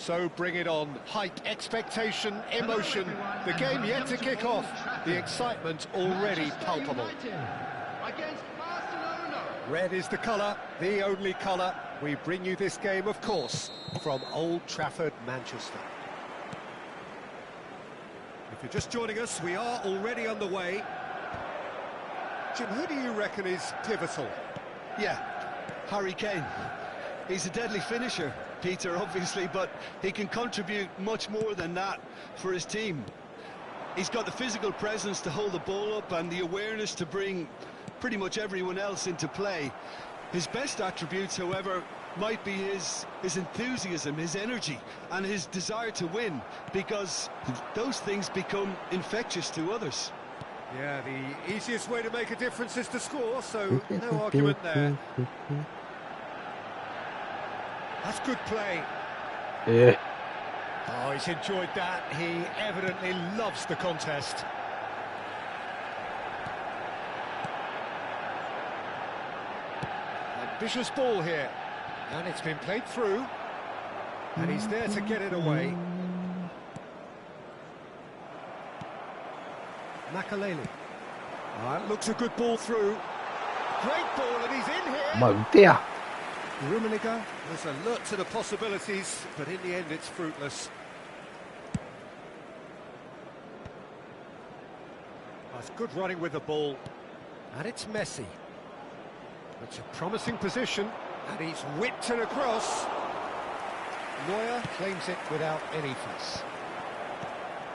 So bring it on. Hype, expectation, emotion. The game yet to kick off. The excitement already palpable. Red is the colour, the only colour. We bring you this game, of course, from Old Trafford, Manchester. If you're just joining us, we are already underway. Jim, who do you reckon is pivotal? Yeah, Harry Kane. He's a deadly finisher, Peter, obviously, but he can contribute much more than that for his team. He's got the physical presence to hold the ball up and the awareness to bring pretty much everyone else into play. His best attributes, however, might be his enthusiasm, his energy, and his desire to win, because those things become infectious to others. Yeah, the easiest way to make a difference is to score, so no argument there. That's good play. Yeah. Oh, he's enjoyed that. He evidently loves the contest. Ambitious ball here. And it's been played through. And he's there to get it away. Makaleli. That looks a good ball through. Great ball, and he's in here. Maldita. Rummenigge was alert to the possibilities, but in the end it's fruitless. That's good running with the ball. And it's Messi. It's a promising position, and he's whipped it across. Neuer claims it without any fuss.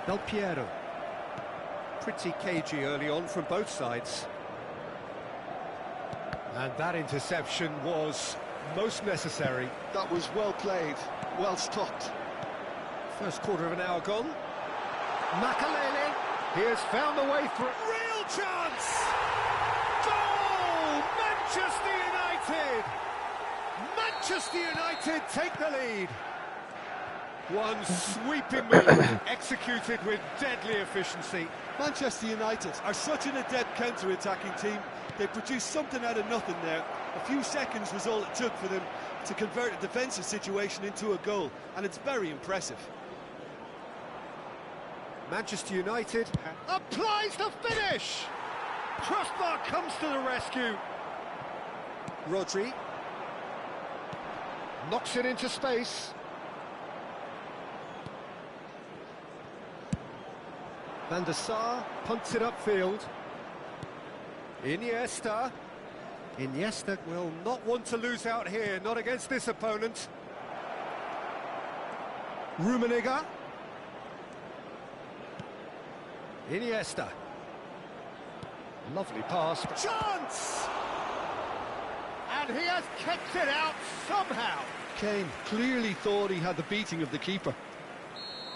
Del Piero. Pretty cagey early on from both sides. And that interception was most necessary. That was well played, well stopped. First quarter of an hour gone. Makaleli, he has found the way through. Real chance! Goal! Manchester United! Manchester United take the lead. One sweeping move, executed with deadly efficiency. Manchester United are such an adept counter-attacking team. They produced something out of nothing there. A few seconds was all it took for them to convert a defensive situation into a goal, and it's very impressive. Manchester United applies the finish! Crossbar comes to the rescue. Rodri knocks it into space. Van der Sar punts it upfield. Iniesta will not want to lose out here, not against this opponent. Rummenigge. Iniesta. Lovely pass. Chance! And he has kept it out somehow. Kane clearly thought he had the beating of the keeper.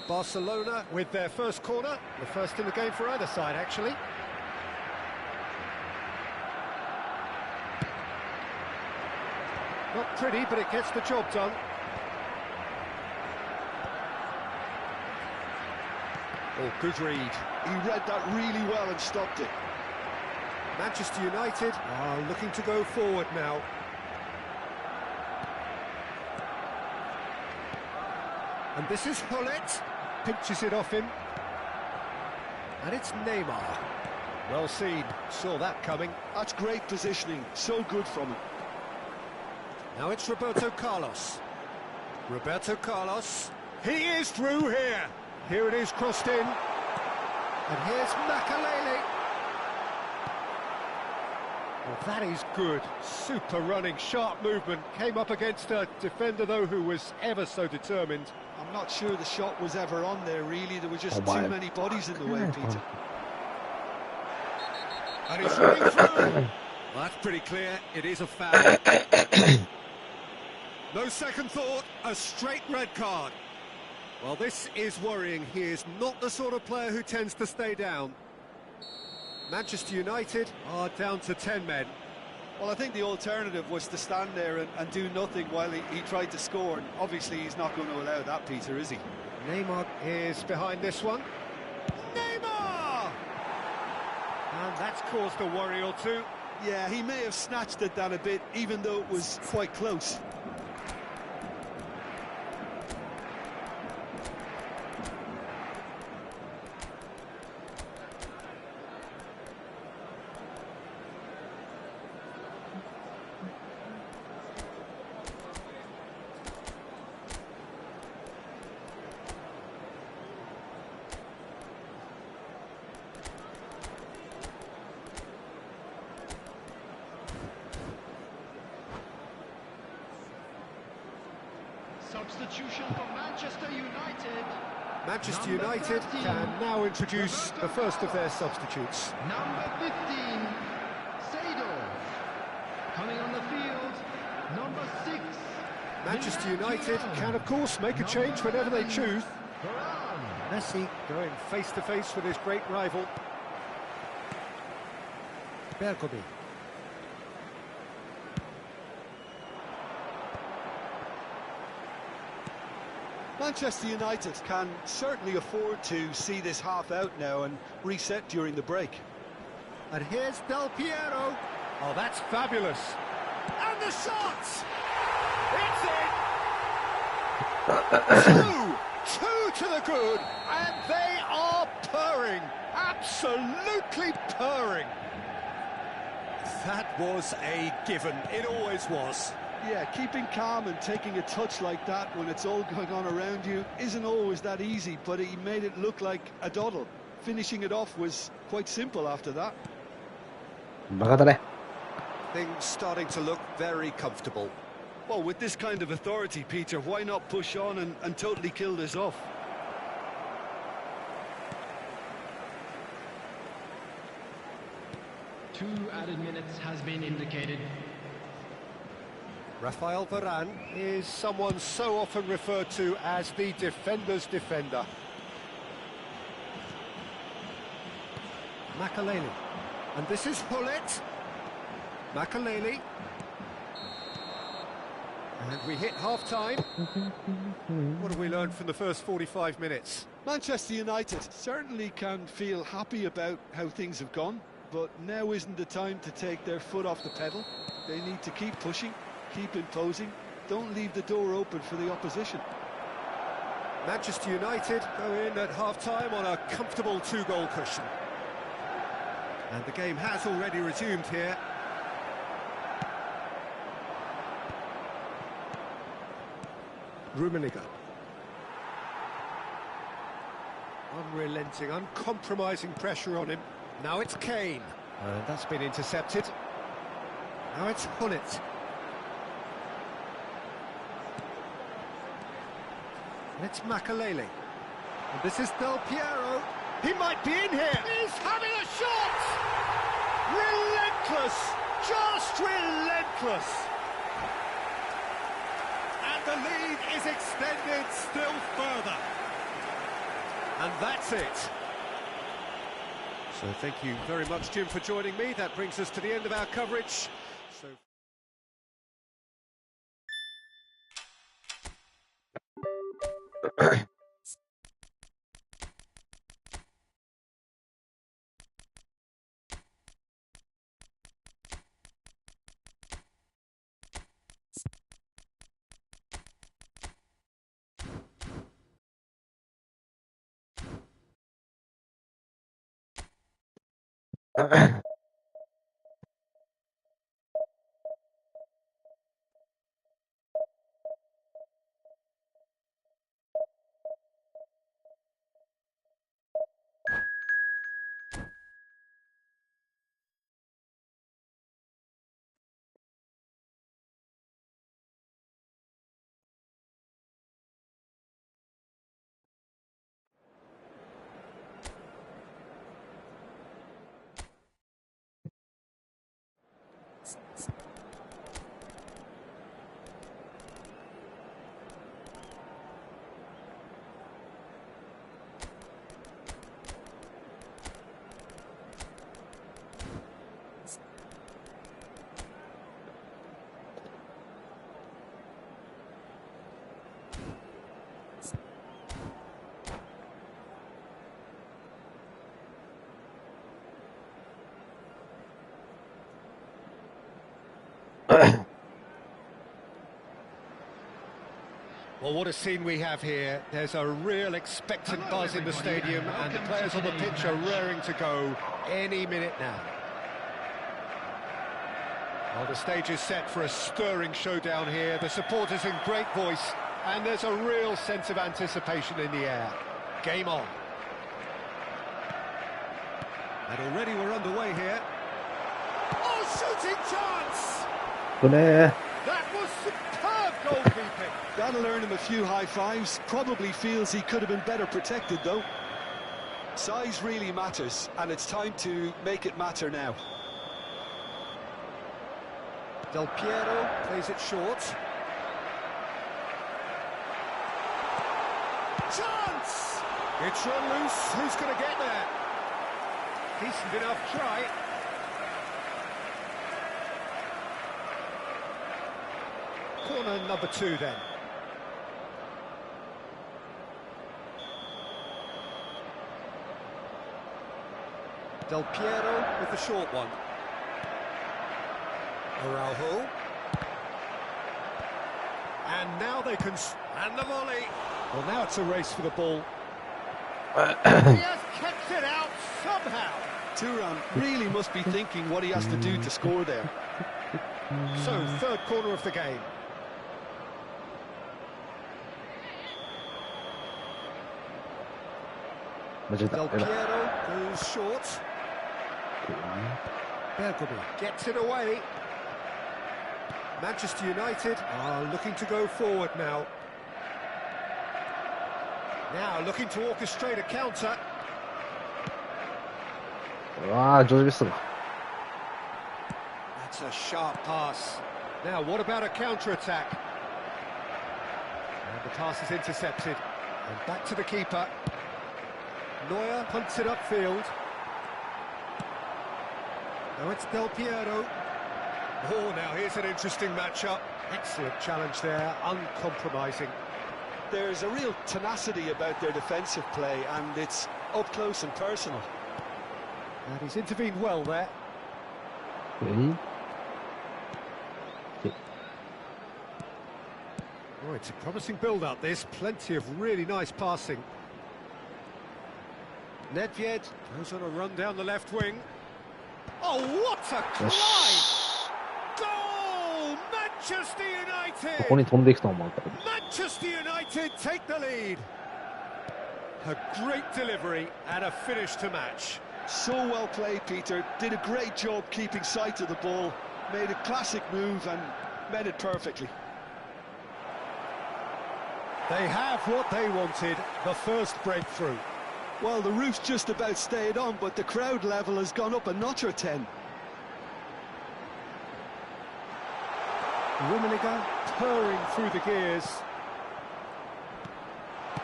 Barcelona with their first corner, the first in the game for either side, actually. Not pretty, but it gets the job done. Oh, good read. He read that really well and stopped it. Manchester United are looking to go forward now. And this is Hullet. Pinches it off him. And it's Neymar. Well seen. Saw that coming. That's great positioning. So good from him. Now it's Roberto Carlos. Roberto Carlos. He is through here. Here it is, crossed in. And here's Makalele. Well, that is good. Super running, sharp movement. Came up against a defender, though, who was ever so determined. I'm not sure the shot was ever on there, really. There were just too many bodies in the way, Peter. And he's running through. Well, that's pretty clear. It is a foul. No second thought, a straight red card. Well, this is worrying. He is not the sort of player who tends to stay down. Manchester United are down to 10 men. Well, I think the alternative was to stand there and do nothing while he tried to score. And obviously, he's not going to allow that, Peter, is he? Neymar is behind this one. Neymar! And that's caused a worry or two. Yeah, he may have snatched at that a bit, even though it was quite close. Substitution for Manchester United. Manchester United can now introduce the first of their substitutes. Number 15, Seedorf. Coming on the field, number 6. Manchester United can, of course, make a change whenever they choose. Varane. Messi going face-to-face with his great rival. Bergomi. Manchester United can certainly afford to see this half out now and reset during the break. And here's Del Piero. Oh, that's fabulous. And the shot! It's in! Two to the good, and they are purring. Absolutely purring. That was a given. It always was. Yeah, keeping calm and taking a touch like that when it's all going on around you isn't always that easy, but he made it look like a doddle. Finishing it off was quite simple after that. Things starting to look very comfortable. Well, with this kind of authority, Peter, why not push on and totally kill this off? Two added minutes has been indicated. Rafael Varane is someone so often referred to as the defender's defender. Makalele. And this is Hullet. Makalele. And we hit half-time. What have we learned from the first 45 minutes? Manchester United certainly can feel happy about how things have gone, but now isn't the time to take their foot off the pedal. They need to keep pushing, keep imposing, don't leave the door open for the opposition. Manchester United go in at half-time on a comfortable two-goal cushion. And the game has already resumed here. Rummenigge. Unrelenting, uncompromising pressure on him. Now it's Kane. And that's been intercepted. Now it's Hullet. And it's Makalele. And this is Del Piero. He might be in here. He's having a shot! Relentless! Just relentless! And the lead is extended still further. And that's it. So thank you very much, Jim, for joining me. That brings us to the end of our coverage. So Well, what a scene we have here. There's a real expectant buzz in the stadium, and the players on the pitch are raring to go any minute now. Well, the stage is set for a stirring showdown here. The supporters in great voice, and there's a real sense of anticipation in the air. Game on. And already we're underway here. Oh, shooting chance! That was superb goalkeeping. That'll earn him a few high fives. Probably feels he could have been better protected, though. Size really matters, and it's time to make it matter now. Del Piero plays it short. Chance! It's run loose. Who's going to get there? Decent enough try. Corner number 2 then. Del Piero with the short one. Araujo. And now they can... And the volley. Well, now it's a race for the ball. He has kept it out somehow. Thuram really must be thinking what he has to do to score there. So, third corner of the game. Del Piero goes short. Bergomi gets it away. Manchester United are looking to go forward now. Now looking to orchestrate a counter. That's a sharp pass. Now what about a counter-attack? And the pass is intercepted. And back to the keeper. Neuer punts it upfield. Now it's Del Piero. Oh, now here's an interesting matchup. Excellent challenge there, uncompromising. There's a real tenacity about their defensive play, and it's up close and personal. And he's intervened well there. Oh, it's a promising build-up, this. Plenty of really nice passing. Nedved goes on a run down the left wing. Oh, what a climb! Goal! Manchester United! Manchester United take the lead. A great delivery and a finish to match. So well played, Peter. Did a great job keeping sight of the ball. Made a classic move and met it perfectly. They have what they wanted, the first breakthrough. Well, the roof's just about stayed on, but the crowd level has gone up a notch or 10. Rummenigge purring through the gears.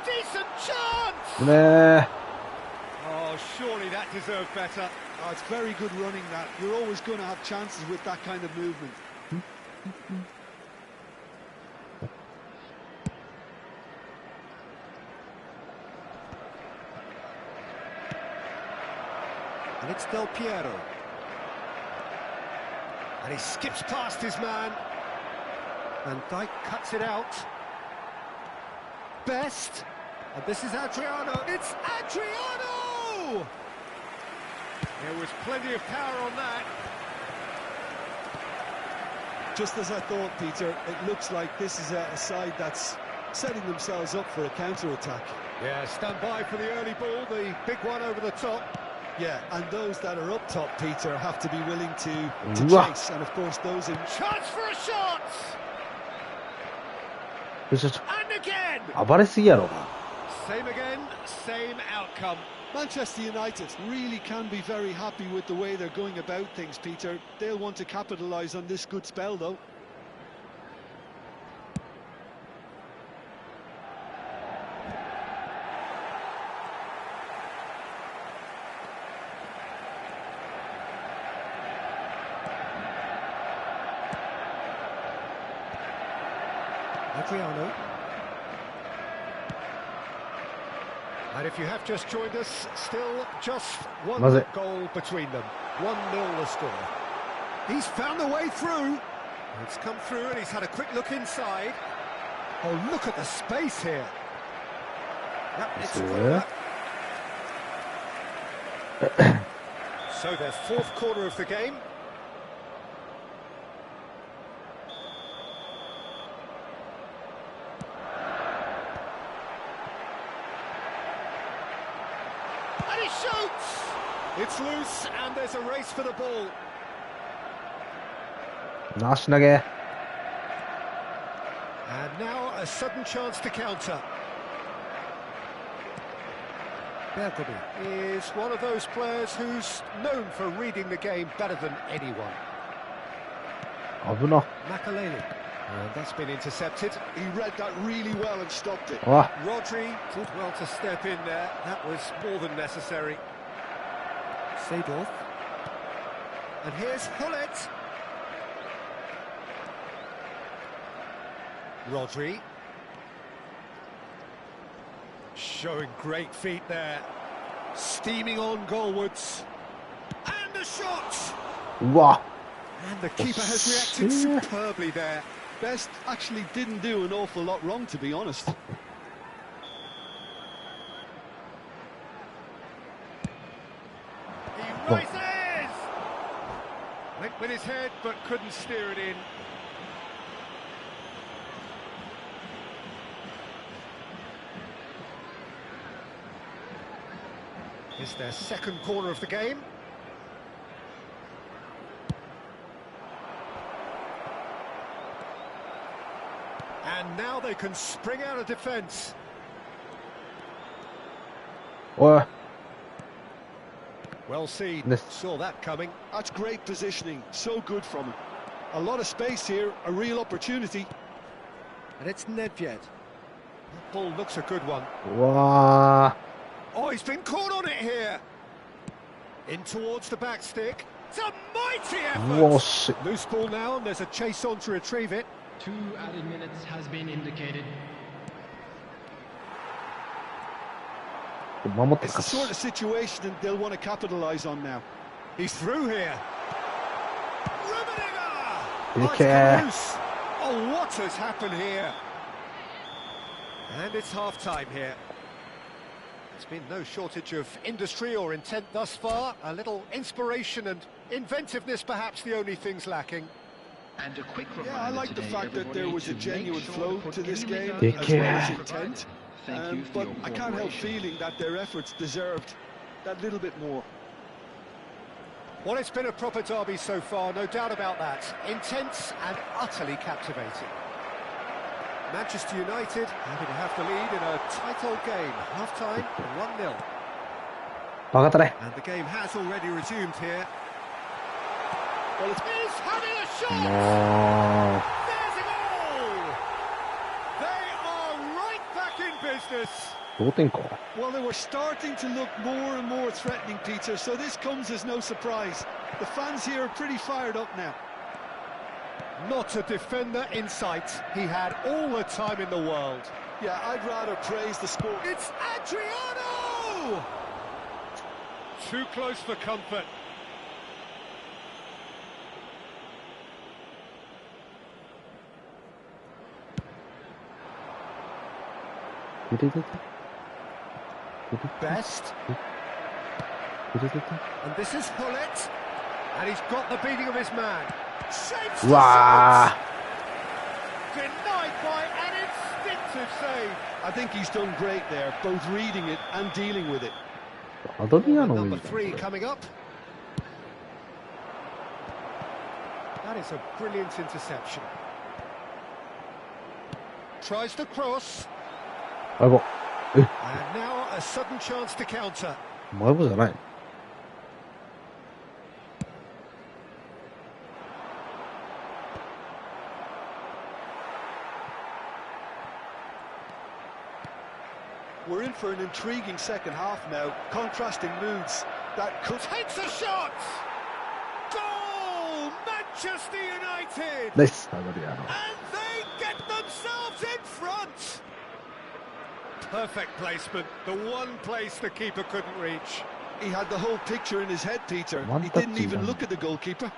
Decent chance! Oh, surely that deserved better. Oh, it's very good running, that. You're always going to have chances with that kind of movement. And it's Del Piero. And he skips past his man. And Dijk cuts it out. Best. And this is Adriano. It's Adriano! There was plenty of power on that. Just as I thought, Peter, it looks like this is a side that's setting themselves up for a counter-attack. Yeah, stand by for the early ball, the big one over the top. Yeah, and those that are up top, Peter, have to be willing to chase. And, of course, those in... Chance for a shot! And again! Same again, same outcome. Manchester United really can be very happy with the way they're going about things, Peter. They'll want to capitalise on this good spell, though. Adriano. And if you have just joined us, still just one goal between them. 1-0 the score. He's found the way through. It's come through and he's had a quick look inside. Oh, look at the space here. Yep, it's a corner. So their fourth corner of the game. And he shoots! It's loose and there's a race for the ball. 足投げ。 And now a sudden chance to counter. Bergamy is one of those players who's known for reading the game better than anyone. 危な。 Makaleli. And that's been intercepted. He read that really well and stopped it. わ。 Rodri did well to step in there. That was more than necessary. Seedorf. And here's Hullet. Rodri. Showing great feet there. Steaming on goalwards. And a shot! うわ。 And the keeper has reacted superbly there. Best actually didn't do an awful lot wrong, to be honest. He races! Went with his head, but couldn't steer it in. It's their second corner of the game. And now they can spring out of defence. おい。 Well seen. This- Saw that coming. That's great positioning, so good from him. A lot of space here, a real opportunity. And it's Nedved. That ball looks a good one. うわ Oh, he's been caught on it here. In towards the back stick. It's a mighty ー。うわ、惜 effort. しい。 Loose ball now, and there's a chase on to retrieve it. 2 added minutes has been indicated. 守ってる It's か the sort of situation that they'll want to capitalise on now. He's through here. Rubeninger! You Oh, it's care. come loose. Oh, what has happened here? And it's half-time here. There's been no shortage of industry or intent thus far. A little inspiration and inventiveness, perhaps the only things lacking. And a quick Yeah, I like the fact that there was a genuine flow to this game, Take as well as care. intent. Thank you for But your I can't help cooperation. feeling that their efforts deserved that little bit more. Well, it's been a proper derby so far, no doubt about that. Intense and utterly captivating. Manchester United happy to have the lead in a tight old game. Half-time, 1-0. 分かったね。 And the game has already resumed here. Well, it's He's having a shot! も There's a goal! They are right back in business. う、同点か。 Well, they were starting to look more and more threatening, Peter, so this comes as no surprise. The fans here are pretty fired up now. Not a defender in sight. He had all the time in the world. Yeah, I'd rather praise the sport. It's Adriano! Too close for comfort. 入れてて。 Best. 入れてて。 And this is Hullet. And he's got the beating of his man. Shapes うわ Denied by an instinctive save. I think he's done great there, both reading it and dealing with it. ー。アドリアノもいい Number じゃん。 3 coming up. That is a brilliant interception. Tries to cross. 相棒。え、 And now a sudden chance to counter. 相棒じゃない。 We're in for an intriguing second half now, contrasting moods. That could... Takes a shot! Goal! Manchester United! ナイス、アドリアノ。 And they get themselves in front! Perfect placement, the one place the keeper couldn't reach. He had the whole picture in his head, Peter. One He didn't touch even even. look at the goalkeeper.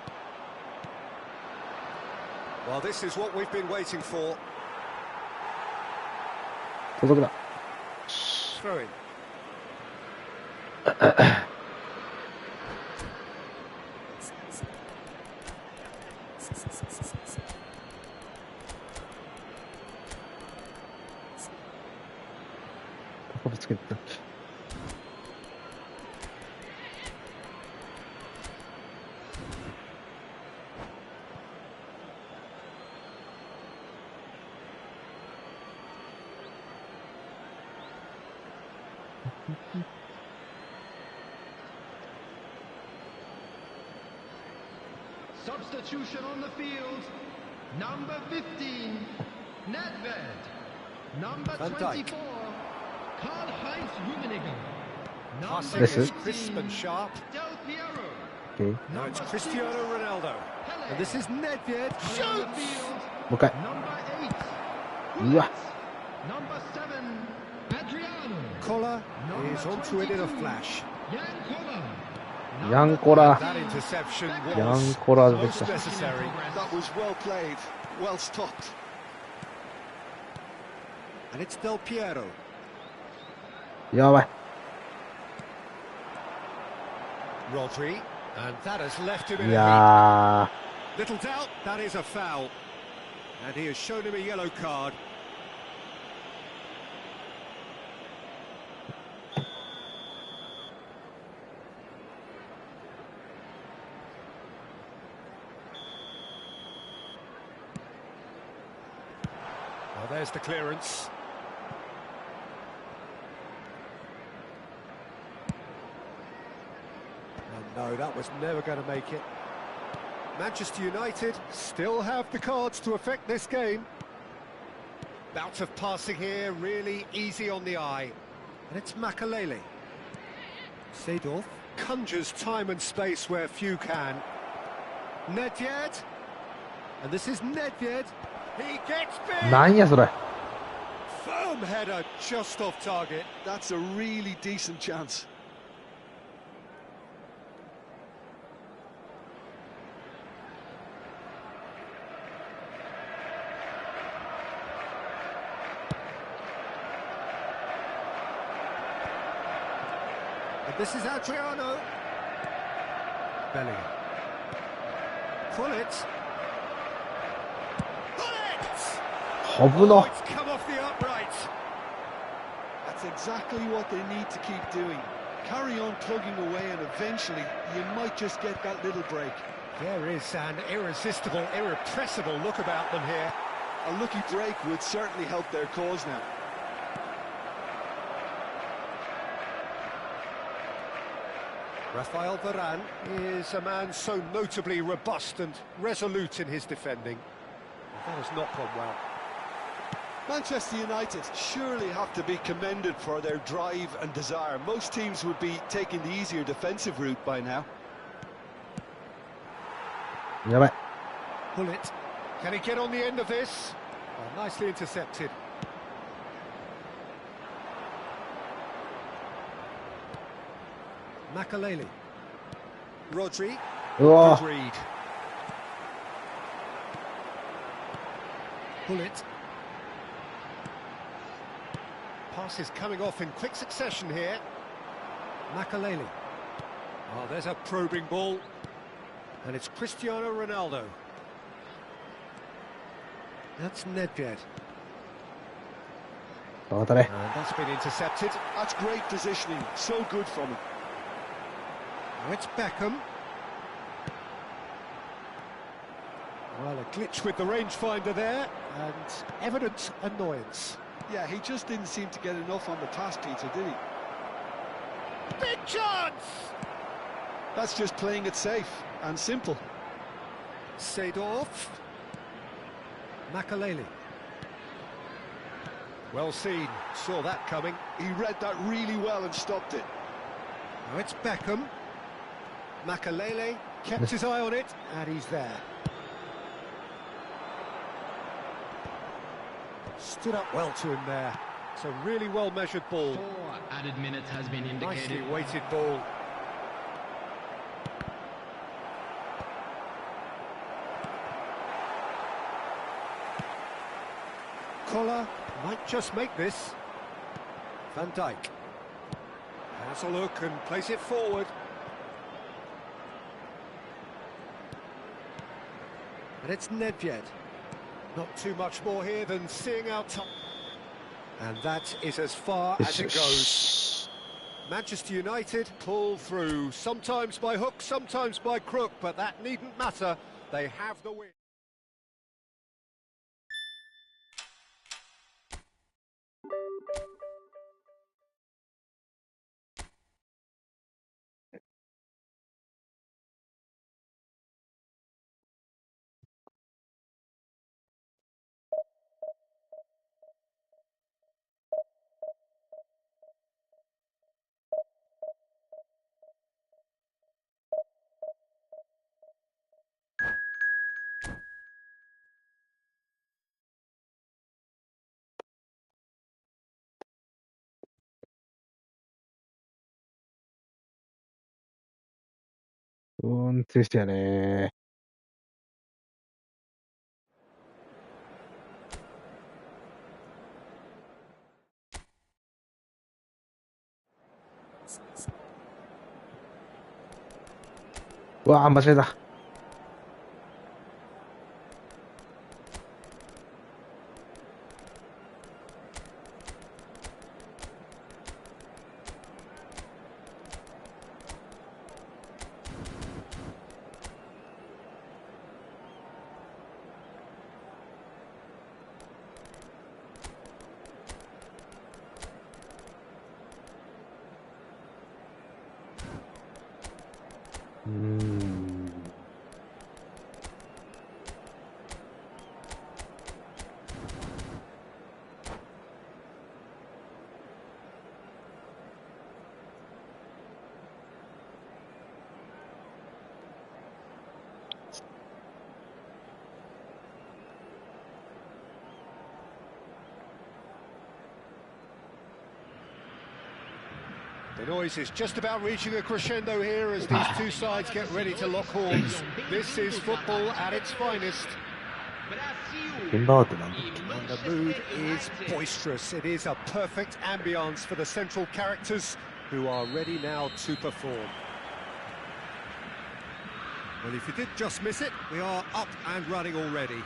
Well, this is what we've been waiting for. 届くな。 Throw in. Substitution on the field. Number 15, Nedved. Number Van Dijk. 24, Karl-Heinz Rummenigge. Passing This is is- crisp and sharp. Del Piero. Okay. Now it's Cristiano Ronaldo. And this is Nedved. On the Shoots! field. もう一回。 Number 8, うわ。 Number 7, Adriano. Kola is onto it in a flash. Jan Koller. ヤンコラ。 That interception ヤ was ンコラで most した。 necessary. That was well played, well stopped. And it's Del Piero. やばい。 Rodri. And that has left him い in a や heap. Little doubt, that is a foul. And he has shown him a yellow card. Well, there's the clearance. And no, that was never going to make it. Manchester United still have the cards to affect this game. Bout of passing here, really easy on the eye. And it's Makalele. Seedorf conjures time and space where few can. Nedved. And this is Nedved. He gets ー。 big. なんやそれ。 Firm header just off target. That's a really decent chance. And this is Adriano. Bellingham. Pull it. Pull it! 飛ぶ Oh, の。 it's come off the upright. That's exactly what they need to keep doing. Carry on tugging away and eventually you might just get that little break. There is an irresistible, irrepressible look about them here. A lucky break would certainly help their cause now. Rafael Varane is a man so notably robust and resolute in his defending. That has not gone well. Manchester United surely have to be commended for their drive and desire. Most teams would be taking the easier defensive route by now. やばい。 Pull it. Can he get on the end of this? Oh, nicely intercepted. Makalele. Rodri. うわ Good read. Pull it. Pass is coming off in quick succession here. Makalele. Oh, there's a probing ball. And it's Cristiano Ronaldo. That's Nedved. 渡れ。 And that's been intercepted. That's great positioning, so good from him. Now it's Beckham. Well, a glitch with the rangefinder there, and evident annoyance. Yeah, he just didn't seem to get enough on the pass, Peter, did he? Big chance! That's just playing it safe and simple. Seedorf. Makalele. Well seen, saw that coming. He read that really well and stopped it. Now it's Beckham. Makalele kept his eye on it, and he's there. Stood up well to him there. It's a really well-measured ball. 4 added minutes has been Nicely indicated. weighted ball. Koller might just make this. Van Dijk. Has a look and plays it forward. And it's Nedved. Not too much more here than seeing out top. And that is as far as it goes. Manchester United pull through, sometimes by hook, sometimes by crook, but that needn't matter. They have the win.強い人やね。うわぁ、間違えた。The noise is just about reaching a crescendo here as these two sides get ready to lock horns. This is football at its finest.現場はってなんだっけ。 And the mood is boisterous. It is a perfect ambience for the central characters who are ready now to perform. Well, if you did just miss it, we are up and running already.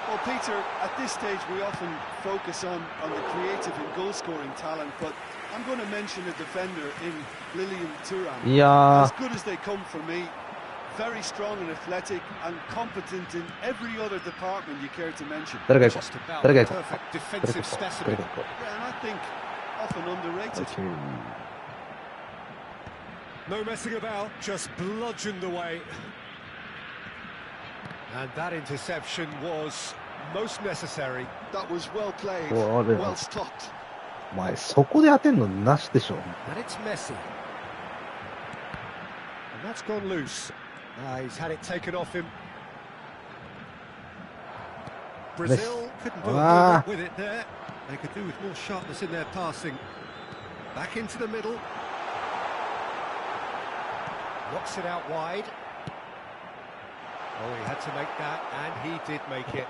Well, Peter, at this stage we often focus on the creative and goal-scoring talent, but I'm going to mention a defender in Lilian Thuram. いや As good as they come for me, very strong and athletic and competent in every other department you care to mention. 誰が行こ Just う。 about 誰 a が行こ perfect う。誰 defensive が行こう。誰 specimen. が行こ Yeah, and I think often underrated. う。No messing about, just bludgeoned away. And that interception was most necessary. That was well played, おあれ well stopped. お前、そこで当てんのなしでしょ。 And it's Messi. And that's gone loose. He's had it taken off him. Brazil couldn't do a lot with it there. They could do with more sharpness in their passing. Back into the middle. Knocks it out wide. Oh, he had to make that, and he did make it.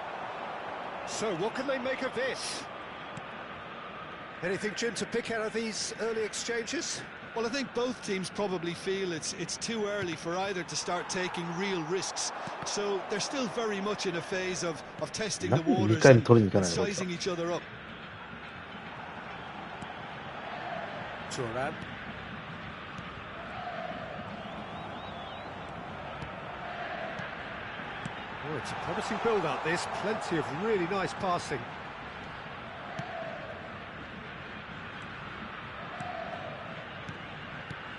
So, what can they make of this? Anything, Jim, to pick out of these early exchanges? Well, I think both teams probably feel it's too early for either to start taking real risks. So they're still very much in a phase of testing the なんで2 waters 回も and 取りに行かないのこいつ sizing each other up. Thuram. Oh, it's a promising build-up, this. Plenty of really nice passing.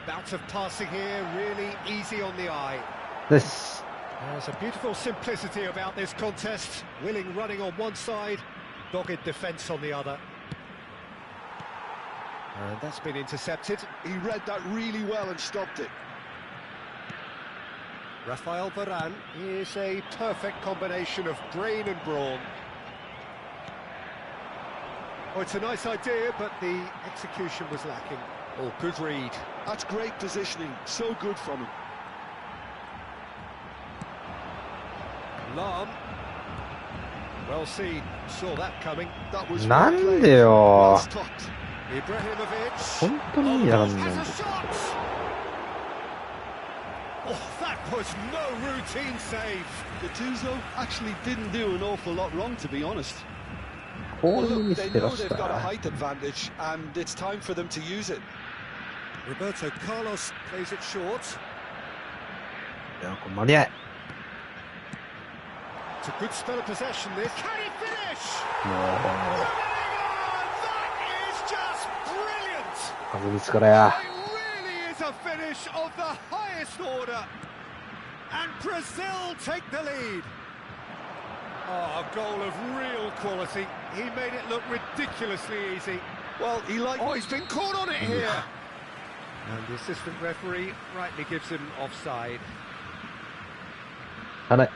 Bout of passing here, really easy on the eye. です。 There's a beautiful simplicity about this contest. Willing running on one side, dogged defence on the other. And that's been intercepted. He read that really well and stopped it. Rafael Varane is a perfect combination of brain and brawn. Oh, it's a nice idea, but the execution was lacking. Oh, good read. That's great positioning, so good from him. Lam. Well seen, saw that coming. That was な well ん played. で Well よ。 stopped. Ibrahimovic. 本当に意味わかんないんだ has よ a shot. Oh, that was no routine save. Gattuso actually didn't do an awful lot wrong, to be honest. こういう Look, ミス they ってら know し they've た got a ら。 height advantage, and it's time for them to use it. Roberto Carlos plays it short. いや、これ間に合い。 It's a good spell of possession this. Can he finish? もう、 That is just brilliant. 風見つからや。 It really is a finish of the highest order. And Brazil take the lead. Oh, a goal of real quality. He made it look ridiculously easy. Well, he liked... Oh, he's been caught on it here. And the assistant referee rightly gives him offside. あれ。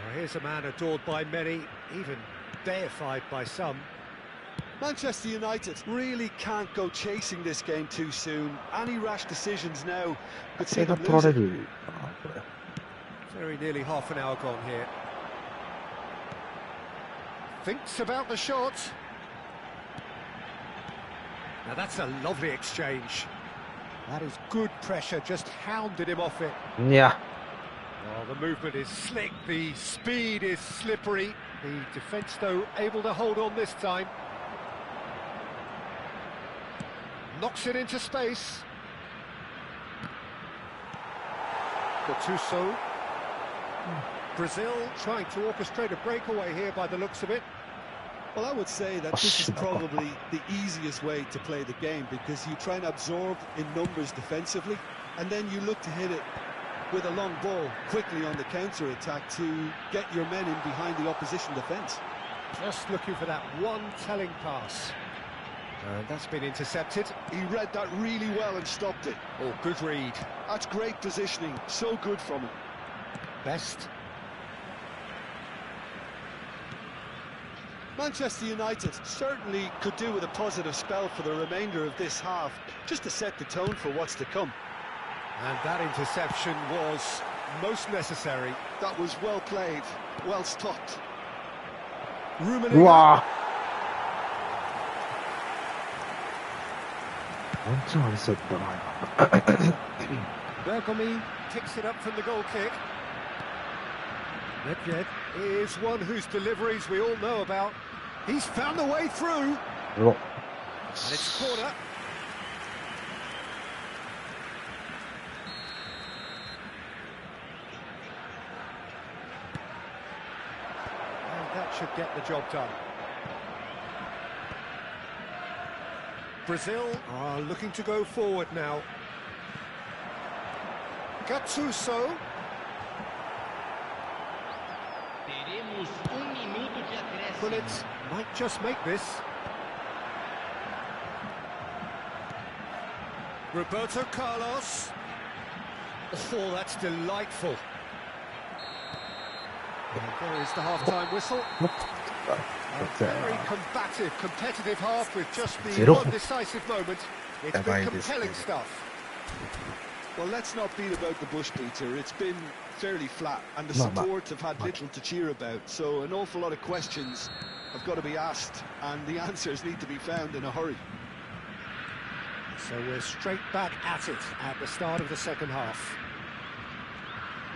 Well, here's a man adored by many, even deified by some. Manchester United really can't go chasing this game too soon. Any rash decisions now could こ see れが them 取ら lose れ it. るかな、これ。 Very nearly half an hour gone here. Thinks about the shot. Now that's a lovely exchange. That is good pressure, just hounded him off it. いや、 Oh, the movement is slick, the speed is slippery. The defence, though, able to hold on this time. Knocks it into space. Gattuso. Brazil trying to orchestrate a breakaway here by the looks of it. Well, I would say that this is probably the easiest way to play the game, because you try and absorb in numbers defensively, and then you look to hit it with a long ball quickly on the counter-attack to get your men in behind the opposition defence. Just looking for that one telling pass. And that's been intercepted. He read that really well and stopped it. Oh, good read. That's great positioning. So good from him. Best. Manchester United certainly could do with a positive spell for the remainder of this half, just to set the tone for what's to come. And that interception was most necessary. That was well played. Well stopped. うわぁ。ワンチャンありそうだったな、今。 Bergomi picks it up from the goal kick. Nedved is one whose deliveries we all know about. He's found the way through. うわ。 And it's corner. And that should get the job done. Brazil are looking to go forward now. Gattuso. Bullets might just make this. Roberto Carlos. Oh, that's delightful. And there is the half-time whistle. A very combative, competitive half with just the one decisive moment. It's been compelling stuff. Well, let's not beat about the bush, Peter. It's been fairly flat, and the support have had little to cheer about. So an awful lot of questions have got to be asked, and the answers need to be found in a hurry. So we're straight back at it at the start of the second half.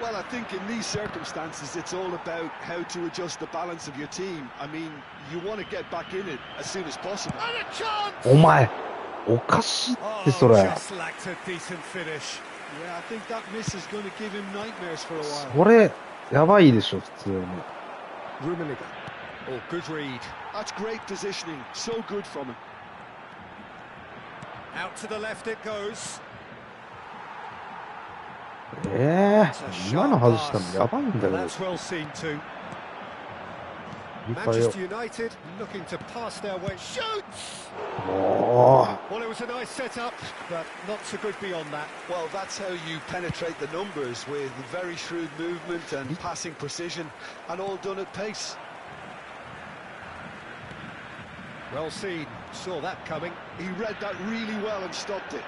Well, I think in these circumstances, it's all about how to adjust the balance of your team. I mean, you want to get back in it as soon as possible. And a chance! お前、おかしいってそ Oh, れ。 just lacked a decent finish. Yeah, I think that miss is going to give him nightmares for a while. それ、やばいでしょ、普通に。 Rummenigge. Oh, good read. That's great positioning. So good from him. Out to the left it goes. 今の外したのやばいんだけど。 That's well seen too. いいかよ。 Manchester United looking to pass their way. Shoots! も Well, it was a nice setup, but not so good beyond that. Well, that's how you penetrate the numbers, with very shrewd movement and passing precision, and all done at pace. Well seen. Saw that coming. He read that really well and stopped it.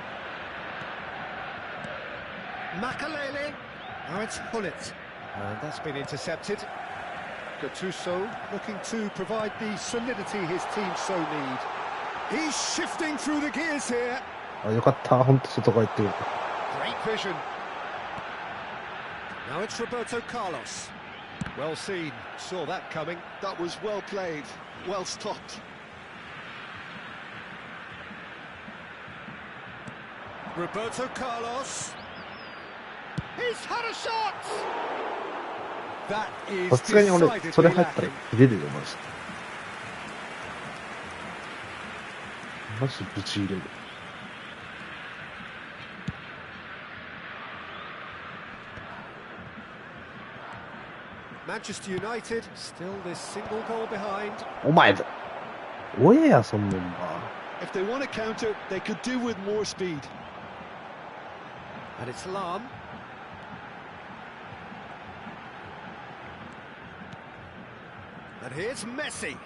Makalele. Now it's Hullet. And that's been intercepted. Gattuso looking to provide the solidity his team so need. He's shifting through the gears here. あ、よかった。ほんと外側行ってくれた。 Great vision. Now it's Roberto Carlos. Well seen. Saw that coming. That was well played, well stopped. Roberto Carlos. He's had a shot. That is さすがに俺、それ decidedly 入ったら lacking. 入れるよ、マジで。マジぶち入れる。Manchester United still this single goal behind. お前だ。おえや、そんなんだ。If they want to counter, they could do with more speed. And it's Lam. And here's Messi.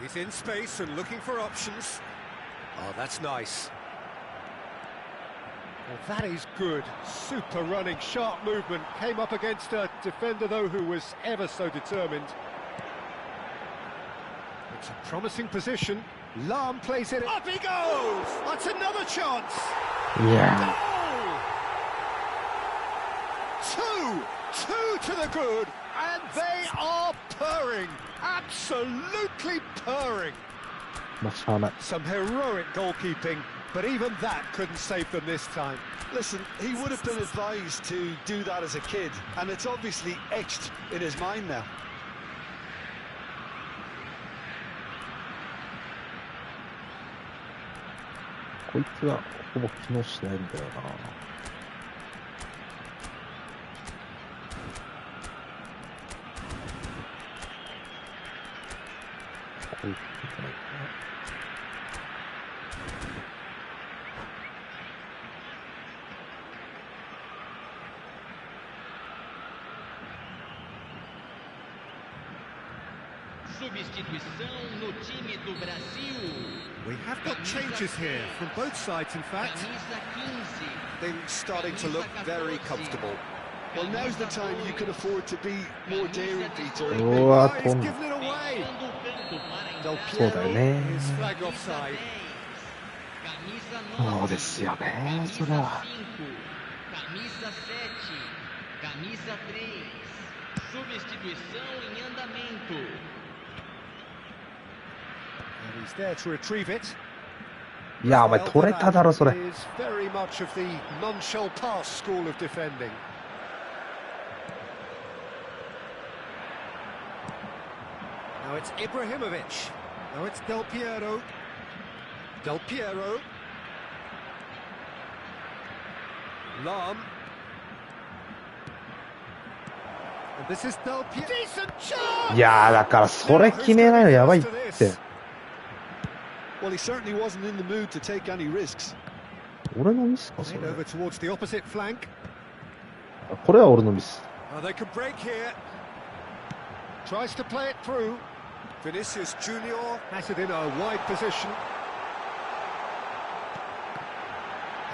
He's in space and looking for options. Oh, that's nice. Well, that is good. Super running, sharp movement. Came up against a defender, though, who was ever so determined. It's a promising position. Lam plays it. Up he goes! That's another chance. いや Two to the good, and they are purring, absolutely purring. ー、まあ、しゃあない。 Some heroic goalkeeping, but even that couldn't save them this time. Listen, he would have been advised to do that as a kid, and it's obviously etched in his mind now. こいつはほぼ機能しないんだよな。こういうことないかな。Substituição no time do Brasil. We have got changes here from both sides, in fact. Camisa 15. Things starting to look very comfortable. Well, now's the time you can afford to be more daring, Peter. うわ、 He's 飛ん given it away. Dando o canto para Del entrar. そうだよね。 Piero is flagged offside. Camisa 9. そうですよね、それは。 Camisa 7. Camisa 3. Substituição em andamento. And he's there to retrieve it. いや、お前取れただろ、それ。 Is very much of the non-shall pass school of defending. Now it's Ibrahimovic. Now it's Del Piero. Del Piero. Lam. And this is Del Piero. Decent chance! いやー、だからそれ決めないのやばいって。 Well, he certainly wasn't in the mood to take any risks. 俺のミスか、そ Played れ。 over towards the opposite flank. これは俺のミス。 Oh, they can break here. Tries to play it through. Vinicius Junior has it in a wide position.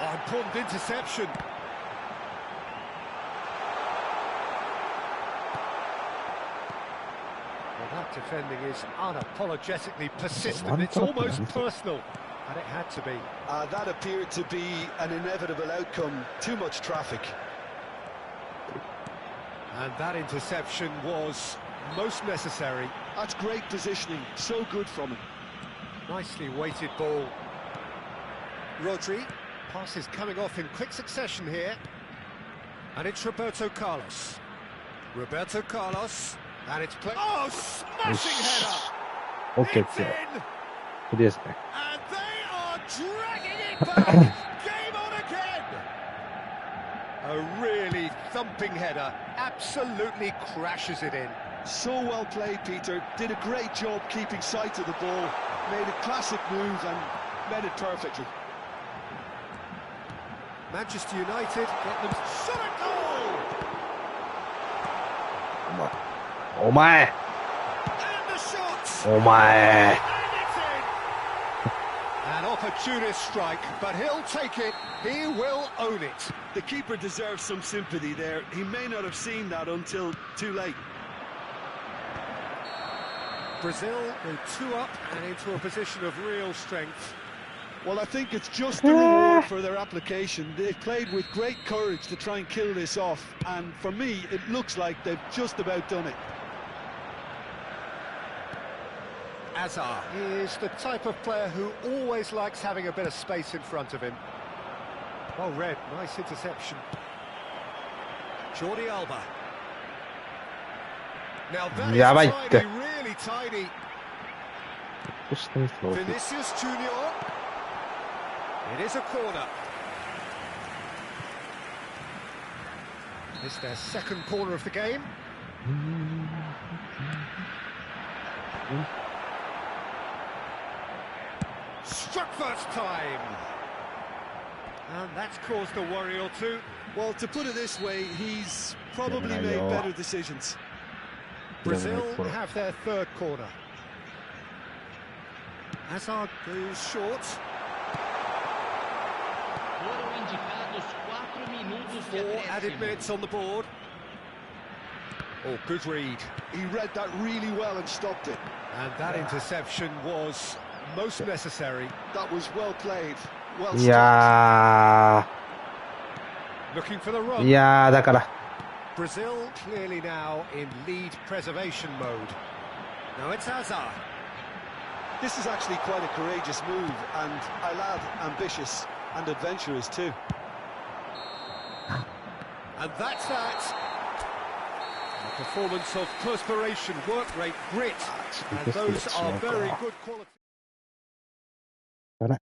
Oh, important interception. Well, that defending is unapologetically persistent. It's almost personal, and it had to be. That appeared to be an inevitable outcome. Too much traffic. And that interception was most necessary. That's great positioning. So good from him. Nicely weighted ball. Rodri. Passes coming off in quick succession here. And it's Roberto Carlos. Roberto Carlos. And it's play. Oh, smashing header! オッケー、 It's オッケ in! ー。ですね。 And they are dragging it back! Game on again! A really thumping header. Absolutely crashes it in. So well played, Peter. Did a great job keeping sight of the ball. Made a classic move and made it perfectly. Manchester United get them shot at goal! お前 And the shot! お前 And it's in! An opportunist strike, but he'll take it. He will own it. The keeper deserves some sympathy there. He may not have seen that until too late. Brazil go 2 up and into a position of real strength. Well, I think it's just the reward for their application. They've played with great courage to try and kill this off, and for me, it looks like they've just about done it. Azar is the type of player who always likes having a bit of space in front of him. Well read, nice interception. Jordi Alba. Now that is tiny, really tiny. Vinicius Junior. It is a corner. It's their second corner of the game. Struck first time. And that's caused a worry or two. Well, to put it this way, he's probably made better decisions. Brazil have their third corner. Hazard goes short. Foram indicados 4 minutos de 4 added acréscimo. minutes on the board. Oh, good read. He read that really well and stopped it. And that interception was most necessary. That was well played, well stopped. いや Looking for the run. ー、いやー、だから。 Brazil clearly now in lead preservation mode. Now it's Hazard. This is actually quite a courageous move, and I'll add ambitious and adventurous too. And that's that. A performance of perspiration, work rate, grit. And those are very good qualities. あれ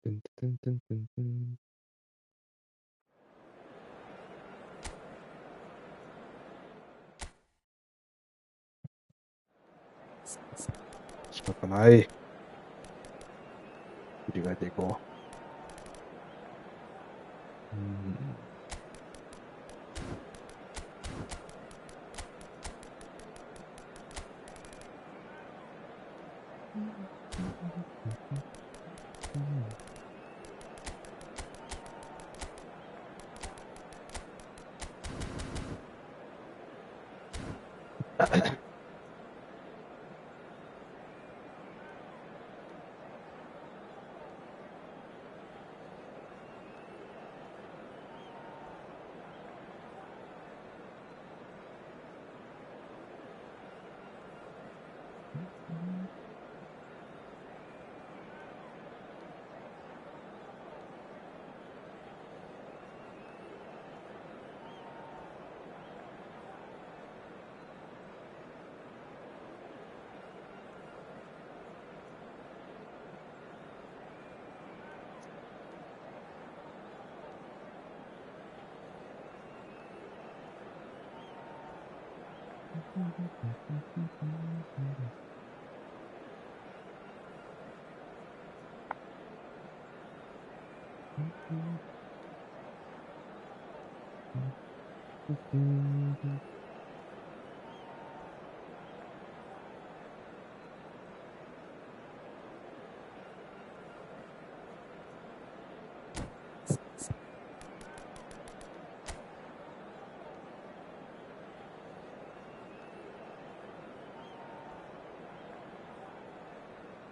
トゥントゥントゥントゥントゥン。仕方ない。振り返っていこう。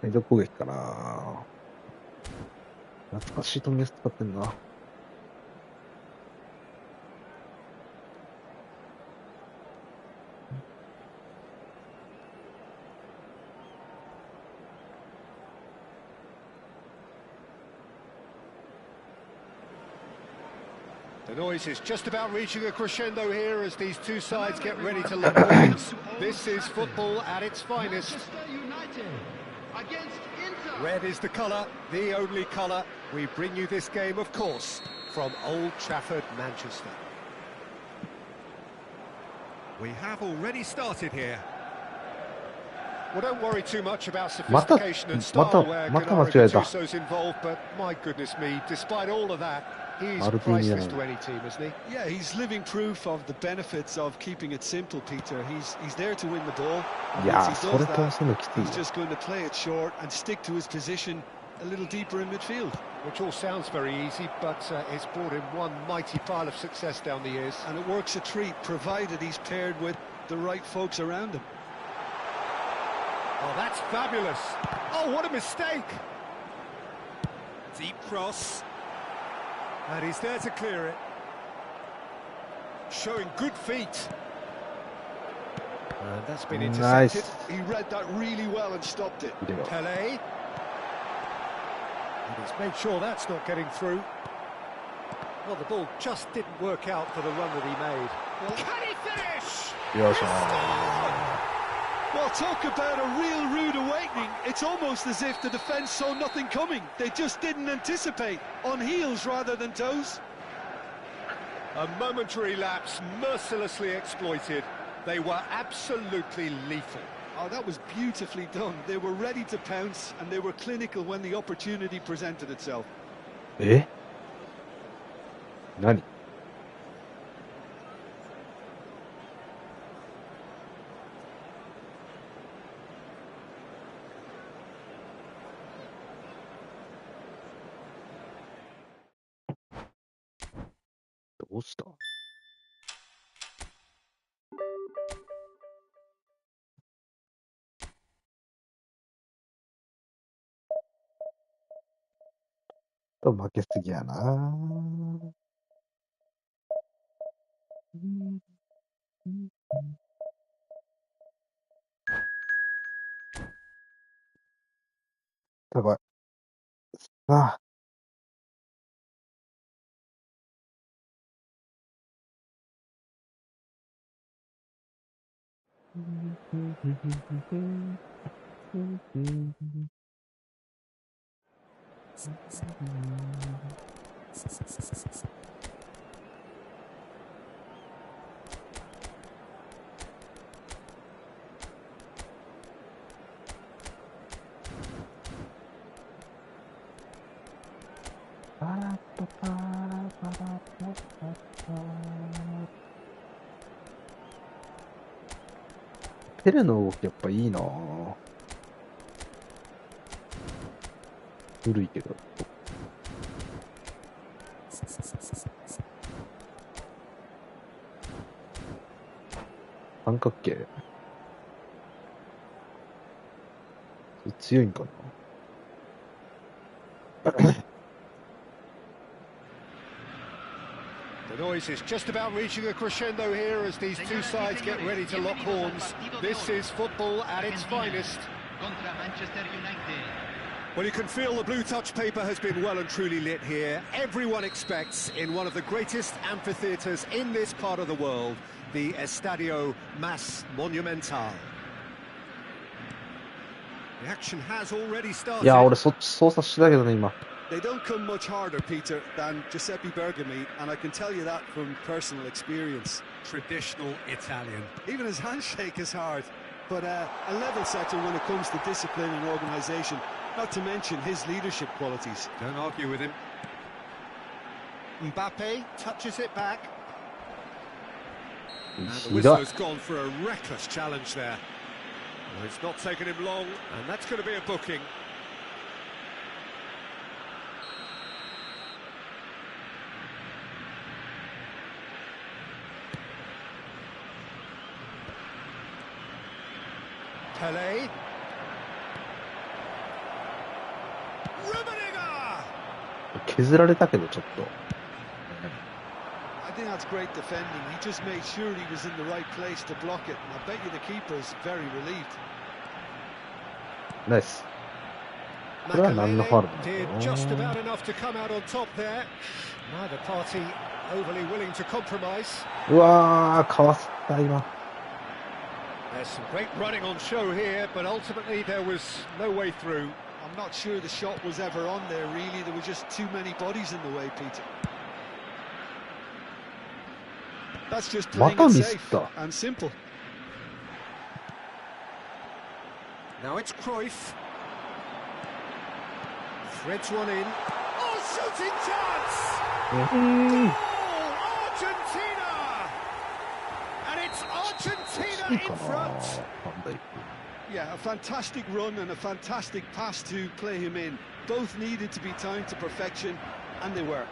サイド攻撃かな。懐かしい冨安使ってんな。The noise is just about reaching a crescendo here as these two sides get ready to lock horns. This is football at its finest. Red is the colour, the only colour. We bring you this game, of course, from Old Trafford, Manchester. We have already started here. Well, don't worry too much about sophistication and style where Gennaro involved, but my goodness me, despite all of that, he's priceless to any team, isn't he? Yeah, he's living proof of the benefits of keeping it simple, Peter. He's there to win the ball. Yeah, he does that, he's just going to play it short and stick to his position a little deeper in midfield. Which all sounds very easy, but it's brought him one mighty pile of success down the years. And it works a treat, provided he's paired with the right folks around him. Oh, that's fabulous. Oh, what a mistake. Deep cross. And he's there to clear it. Showing good feet. And that's been intercepted. Nice. He read that really well and stopped it. Pelé. And he's made sure that's not getting through. Well, the ball just didn't work out for the run that he made. Well, can he finish? Yes. Well, talk about a real rude awakening. It's almost as if the defence saw nothing coming. They just didn't anticipate, on heels rather than toes. A momentary lapse, mercilessly exploited. They were absolutely lethal. Oh, that was beautifully done. They were ready to pounce, and they were clinical when the opportunity presented itself. Eh? Nani?どうした？負けすぎやな。やばい。ああ。ペレの動きやっぱいいなぁ。古いけど。三角形。強いんかな。The noise is just about reaching a crescendo here as these two sides get ready to lock horns. This is football at its finest. Well, you can feel the blue touch paper has been well and truly lit here. Everyone expects, in one of the greatest amphitheatres in this part of the world, the Estadio Más Monumental. The action has already started. いや、俺そっち操作してたけどね、今。They don't come much harder, Peter, than Giuseppe Bergami, and I can tell you that from personal experience. Traditional Italian. Even his handshake is hard, but a level setter when it comes to discipline and organisation, not to mention his leadership qualities. Don't argue with him. Mbappe touches it back. And the whistler's gone for a reckless challenge there. Well, it's not taken him long, and that's going to be a booking. Pelé. Rummenigge! 削られたけどちょっと。I think that's great defending. He just made sure he was in the right place to block it. And I bet you the keeper's very relieved. ナイス。これは何のファウルなんだろう。 did just about enough to come out on top there. Neither party overly willing to compromise. うわー、かわした今。 There's some great running on show here, but ultimately there was no way through. I'm not sure the shot was ever on there, really. There were just too many bodies in the way, Peter. That's just playing it safe and simple. Now it's Cruyff. Threads one in. Oh, shooting chance! Goal! Argentina! And it's Argentina in front. Yeah, a fantastic run and a fantastic pass to play him in. Both needed to be timed to perfection, and they were.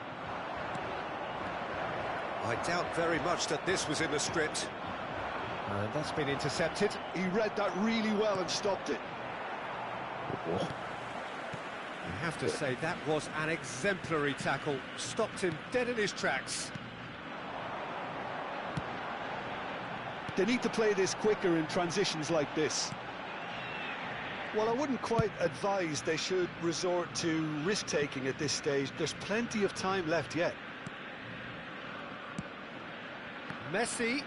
I doubt very much that this was in the script. And that's been intercepted. He read that really well and stopped it. I have to say, that was an exemplary tackle. Stopped him dead in his tracks. They need to play this quicker in transitions like this. Well, I wouldn't quite advise they should resort to risk-taking at this stage. There's plenty of time left yet. Messi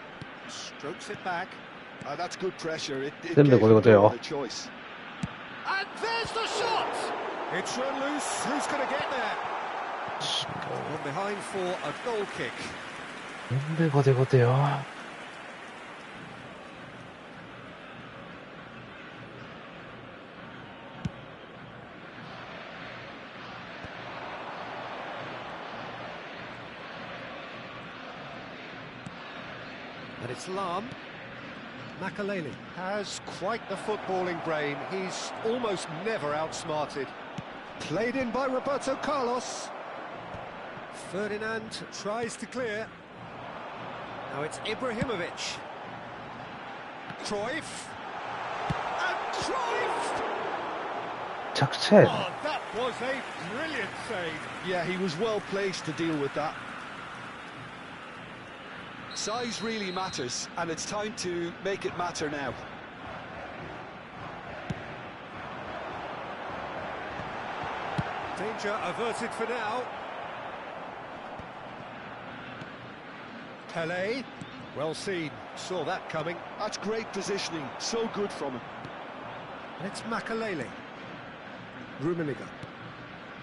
strokes it back. That's good pressure. It gave them the choice. And there's the shot! It's run loose. Who's going to get there? From behind for a goal kick. なんでゴテゴテよ。And it's Lam. Makaleli has quite the footballing brain. He's almost never outsmarted. Played in by Roberto Carlos. Ferdinand tries to clear. Now it's Ibrahimovic. Cruyff. And Cruyff! Oh, that was a brilliant save. Yeah, he was well placed to deal with that. Size really matters, and it's time to make it matter now. Danger averted for now. Pelé, well seen, saw that coming. That's great positioning, so good from him. And it's Makaleli. Rummenigge.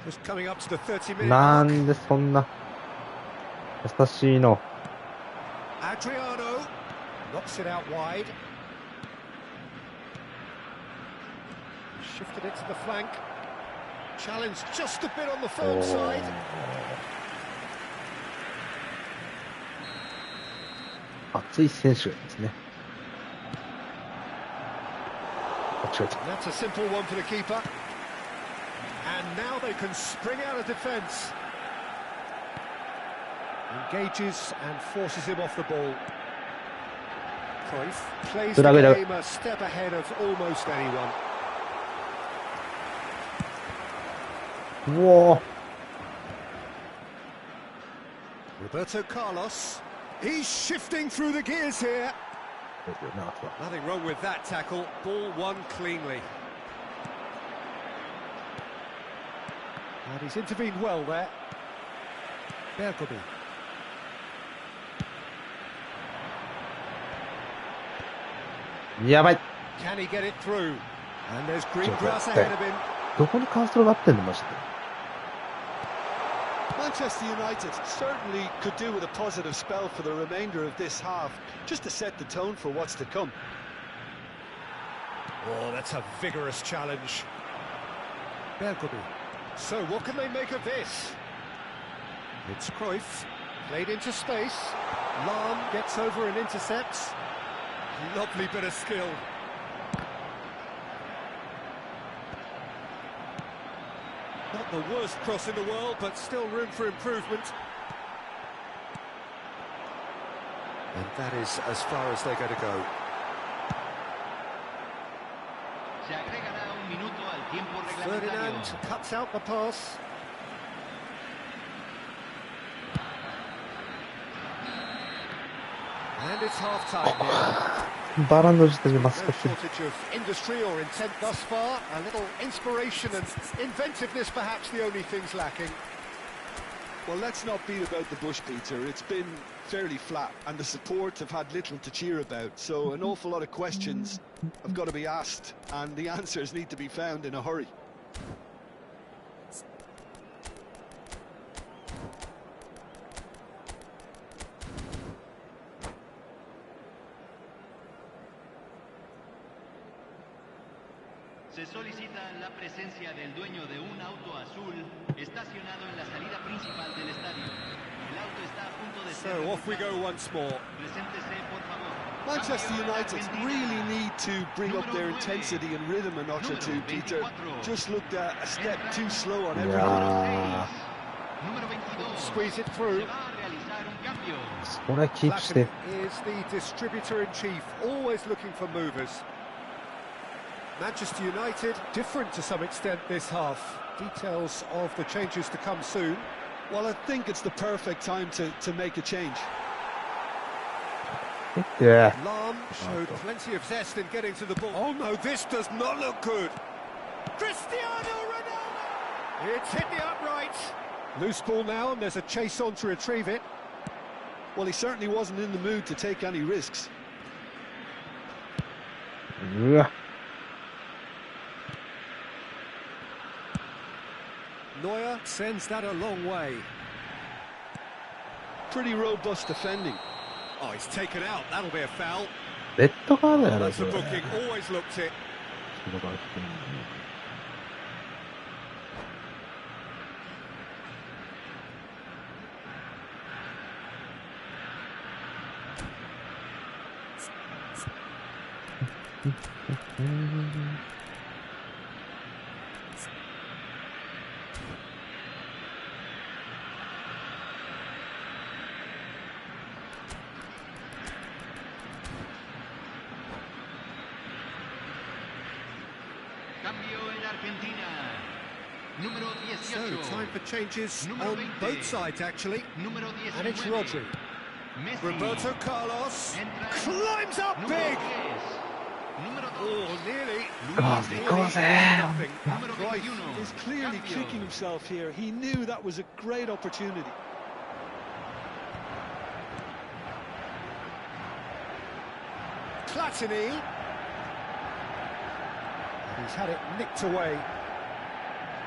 Just coming up to the 30-minute な mark. んでそんな優しいの。 Adriano knocks it out wide. Shifted it to the flank. Challenged just a bit on the firm side. 熱い選手がいますね。間違えた。 That's a simple one for the keeper. And now they can spring out of defence. Engages and forces him off the ball. Cruyff plays the game a step ahead of almost anyone. Whoa. Roberto Carlos. He's shifting through the gears here. Nothing wrong with that tackle. Ball won cleanly. And he's intervened well there. Bergobi. Can he get it through? And there's green grass ahead of him. どこにカーソルがあってんのマジで。 Manchester United certainly could do with a positive spell for the remainder of this half, just to set the tone for what's to come. Oh, that's a vigorous challenge. Bergobi. So what can they make of this? It's Cruyff, played into space. Lam gets over and intercepts. Lovely bit of skill. Not the worst cross in the world, but still room for improvement. And that is as far as they're going to go. Ferdinand cuts out the pass. And it's half-time here. No shortage of industry or intent thus far. A little inspiration and inventiveness, perhaps the only things lacking. Well, let's not beat about the bush, Peter. It's been fairly flat, and the support have had little to cheer about. So an awful lot of questions have got to be asked, and the answers need to be found in a hurry. Se solicita la presencia del dueño de un auto azul estacionado en la salida principal del estadio. El auto está a punto de ser So off we go once more. Preséntese, por favor. Manchester United really need to bring up their intensity and rhythm a notch or two, Peter. Just looked a step too slow on everything. Yeah. Número 22. Squeeze it through. Se va a realizar un cambio. それキープして Latin is the distributor-in-chief, always looking for movers. Manchester United, different to some extent this half. Details of the changes to come soon. Well, I think it's the perfect time to make a change. いや Lam showed plenty of zest in getting to the ball. Oh no, this does not look good. Cristiano Ronaldo! It's hit the upright. Loose ball now, and there's a chase on to retrieve it. Well, he certainly wasn't in the mood to take any risks. うわ Neuer sends that a long way. Pretty robust defending. Oh, he's taken out. That'll be a foul. レッドカードやろ That's そ a れ booking. Always looked it. Cambio en Argentina. Número So, 18. time for changes Número on 20. both sides, actually. Número 19. And it's Rodri. Messi. Roberto Carlos Entra. climbs up Número big. 10. Número 2. Oh, nearly. God, Nearly because, eh, nothing. Número Christ 21. is clearly Cambio. kicking himself here. He knew that was a great opportunity. Platini. He's had it nicked away.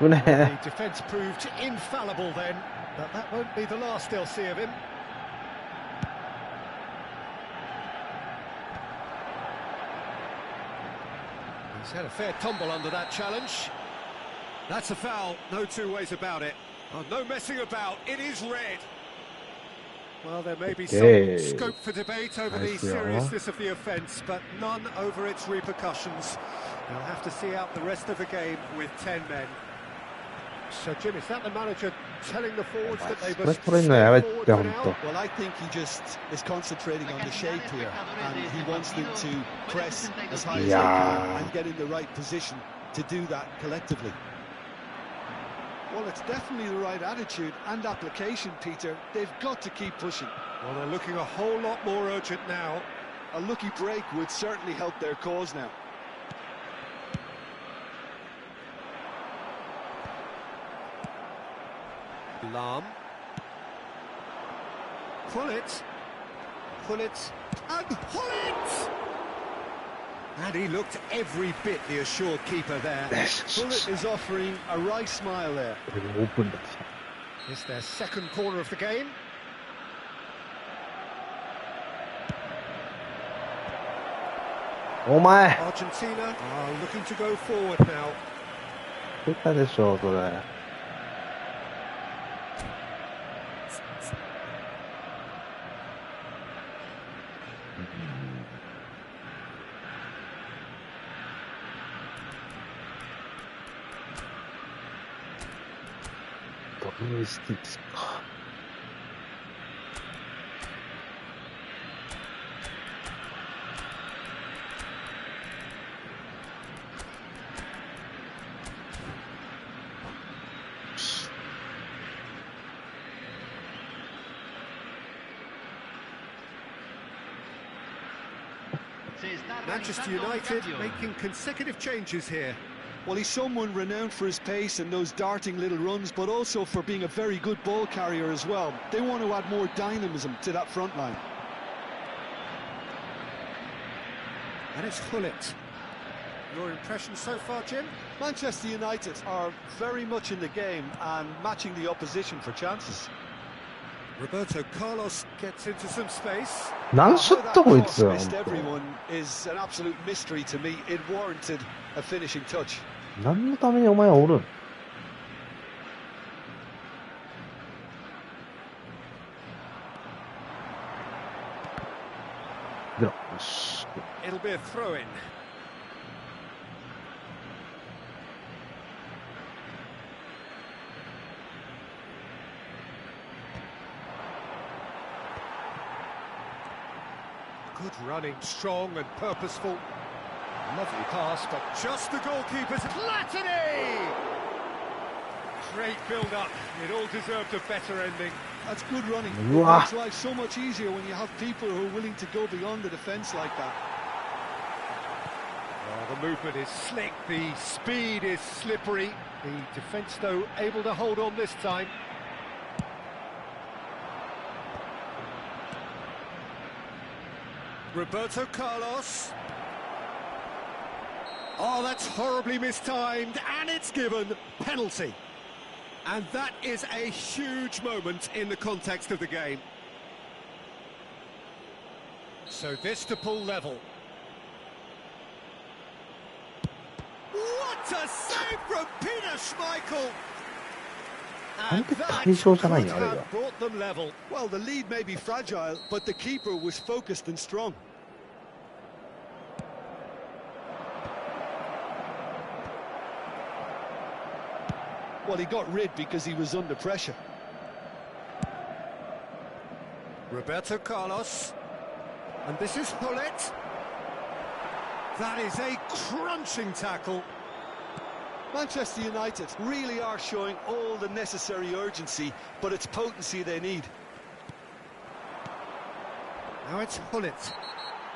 危ね The defence proved infallible then, but that won't be the last they'll see of him. He's had a fair tumble under that challenge. That's a foul, no two ways about it. Oh, no messing about, it is red. Well, there may be Okay. some scope for debate over the Nice, yeah. seriousness of the offence, but none over its repercussions. They'll have to see out the rest of the game with 10 men. So, Jim, is that the manager telling the forwards that they それ must 取れんのやめ stay て forward ほ for ん now? と Well, I think he just is concentrating on the shape here, and he wants them to press as high as they Yeah. can and get in the right position to do that collectively. Well, it's definitely the right attitude and application, Peter. They've got to keep pushing. Well, they're looking a whole lot more urgent now. A lucky break would certainly help their cause now. Lam. Pull it. Pull it. And pull it! And he looked every bit the assured keeper there. Bullet is offering a wry smile there. これでオープンだった It's their second corner of the game. お前 Argentina are looking to go forward now. 出たでしょそれ ドルースティッチか Se está Manchester realizando un United cambio. making consecutive changes here. Well, he's someone renowned for his pace and those darting little runs, but also for being a very good ball carrier as well. They want to add more dynamism to that front line. And it's Hullet. Your impression so far, Jim? Manchester United are very much in the game and matching the opposition for chances. Roberto Carlos gets into some space. 何ショットこいつ How that cross missed everyone is an absolute mystery to me. It warranted a finishing touch. 何のためにお前はおるん？出ろ。よし。 It'll be a throw-in. Good running, strong and purposeful. Lovely pass, but just the goalkeeper's Latini! Great build-up. It all deserved a better ending. That's good running. It Wow. makes life so much easier when you have people who are willing to go beyond the defence like that. Oh, the movement is slick, the speed is slippery. The defence, though, able to hold on this time. Roberto Carlos. Oh, that's horribly mistimed, and it's given penalty. And that is a huge moment in the context of the game. So this to pull level. What a save from Peter Schmeichel! And that could have brought them level. Well, the lead may be fragile, but the keeper was focused and strong. Well, he got rid because he was under pressure. Roberto Carlos. And this is Hullet. That is a crunching tackle. Manchester United really are showing all the necessary urgency, but it's potency they need. Now it's Hullet.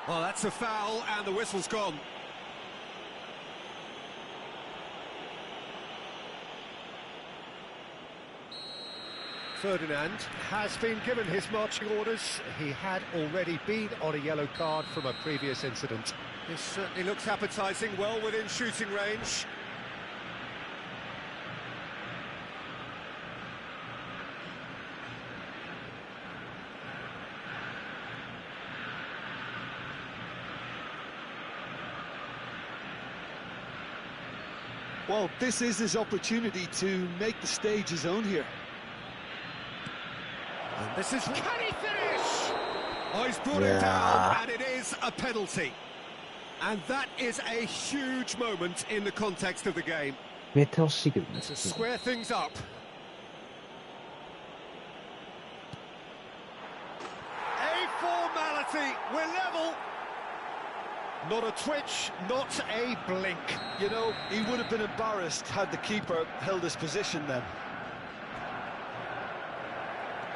Well, that's a foul, and the whistle's gone. Ferdinand has been given his marching orders. He had already been on a yellow card from a previous incident. This certainly looks appetising, well within shooting range. Well, this is his opportunity to make the stage his own here. And this is... Can he finish? Oh, he's brought it down, and it is a penalty. And that is a huge moment in the context of the game. To square things up. A formality, we're level. Not a twitch, not a blink. You know, he would have been embarrassed had the keeper held his position then.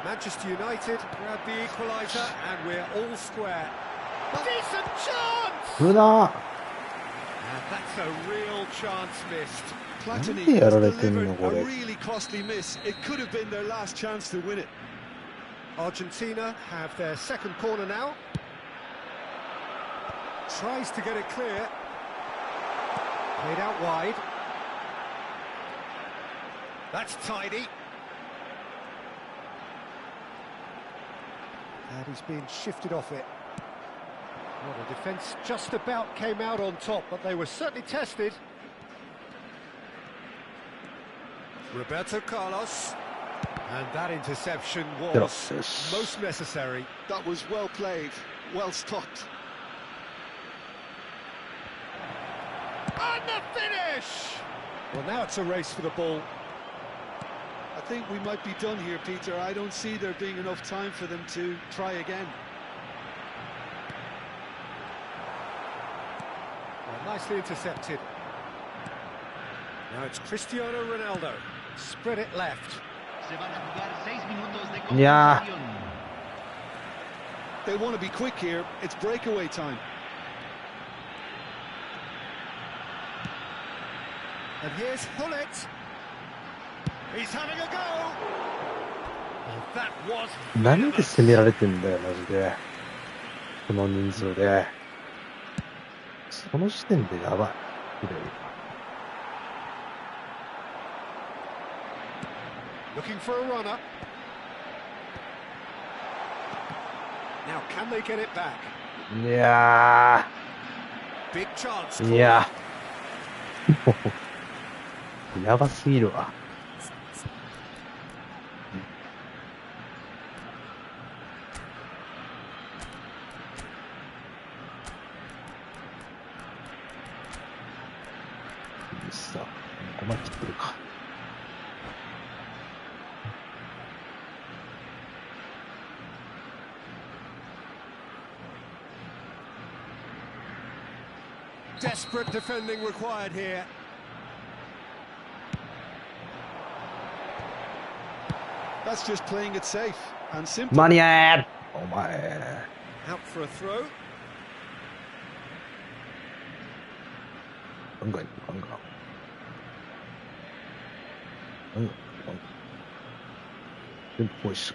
Manchester United grab the equaliser, and we're all square. Decent chance! And that's a real chance missed. Platini has delivered a really costly miss. It could have been their last chance to win it. Argentina have their second corner now. Tries to get it clear. Played out wide. That's tidy. And he's being shifted off it. Well, the defence just about came out on top, but they were certainly tested. Roberto Carlos. And that interception was most necessary. That was well played, well stopped. And the finish! Well, now it's a race for the ball. I think we might be done here, Peter. I don't see there being enough time for them to try again. Well, nicely intercepted. Now it's Cristiano Ronaldo. Spread it left. Yeah. They want to be quick here. It's breakaway time. And here's Hullet. He's having a go. Oh, that was 何で攻められてんだよ、マジで。この人数で。その時点でやばい。プレー。looking for a runner. Now can they get it back? いや Big chance. ー、いや。やばすぎるわ。さあ、5枚切ってるか。Desperate defending required here. That's just playing it safe and simple. 間に合えお前。Out for a throw. ガンガン、ガンガン。ガンガン、ガンガン。全部こう一緒。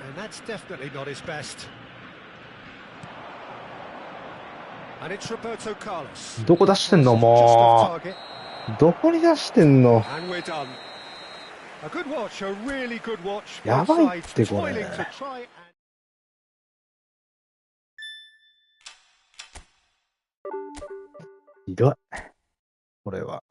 And that's definitely not his best. And it's Roberto Carlos. どこ出してんのもう。どこに出してんの And we're done. A good watch, a really good watch. や Both ばいっ sides てこれ。 toiling to try and... ひどい。これは。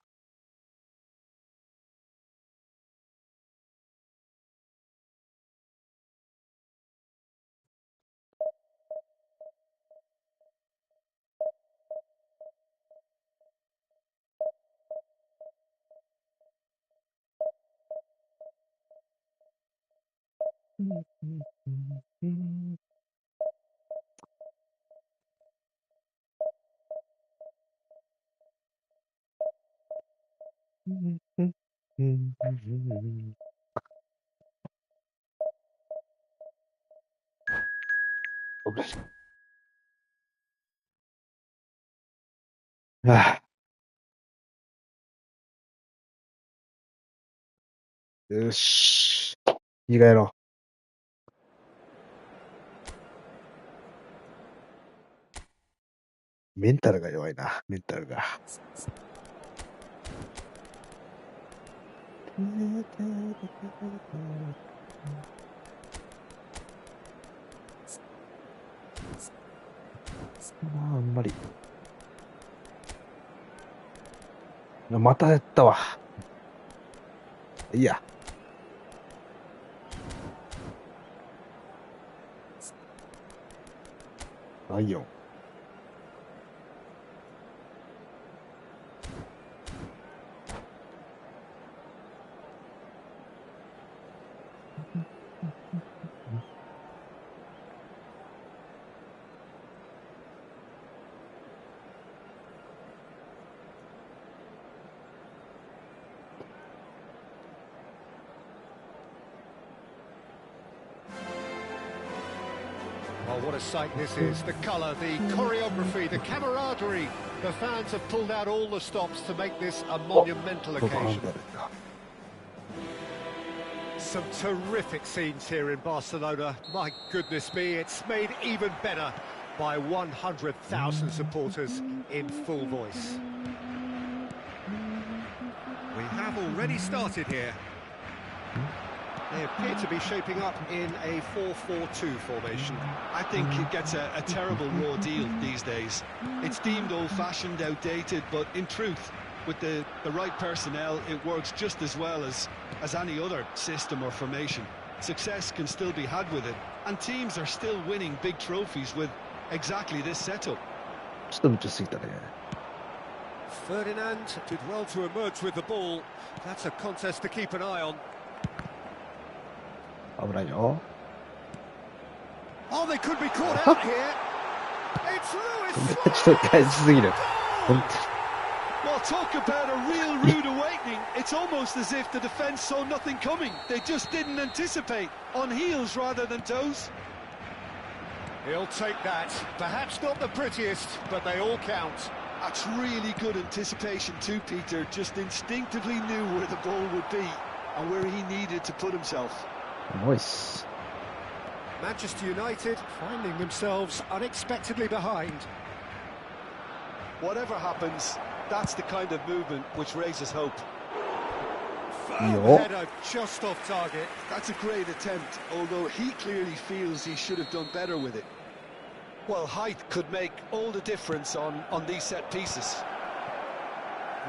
はあ、よし。着替えろ。メンタルが弱いな、メンタルが。あんまり。またやったわ。いいや。ライオン。Oh, what a sight this is. The colour, the choreography, the camaraderie. The fans have pulled out all the stops to make this a monumental occasion. Some terrific scenes here in Barcelona. My goodness me, it's made even better by 100,000 supporters in full voice. We have already started here. They appear to be shaping up in a 4-4-2 formation. I think it gets a terrible raw deal these days. It's deemed old-fashioned, outdated, but in truth, with the right personnel, it works just as well as any other system or formation. Success can still be had with it, and teams are still winning big trophies with exactly this setup. ちょっと無茶すぎたね。Ferdinand did well to emerge with the ball. That's a contest to keep an eye on. 危ないよ。Oh, they could be caught out here. It's Lewis. ちょっと返しすぎる。本 Well, talk about a real rude awakening. It's almost as if the defence saw nothing coming. They just didn't anticipate. On heels rather than toes. He'll take that. Perhaps not the prettiest, but they all count. That's really good anticipation too, Peter. Just instinctively knew where the ball would be and where he needed to put himself. Nice. Manchester United finding themselves unexpectedly behind. Whatever happens, that's the kind of movement which raises hope. Header just off target. That's a great attempt, although he clearly feels he should have done better with it. Well, height could make all the difference on these set pieces.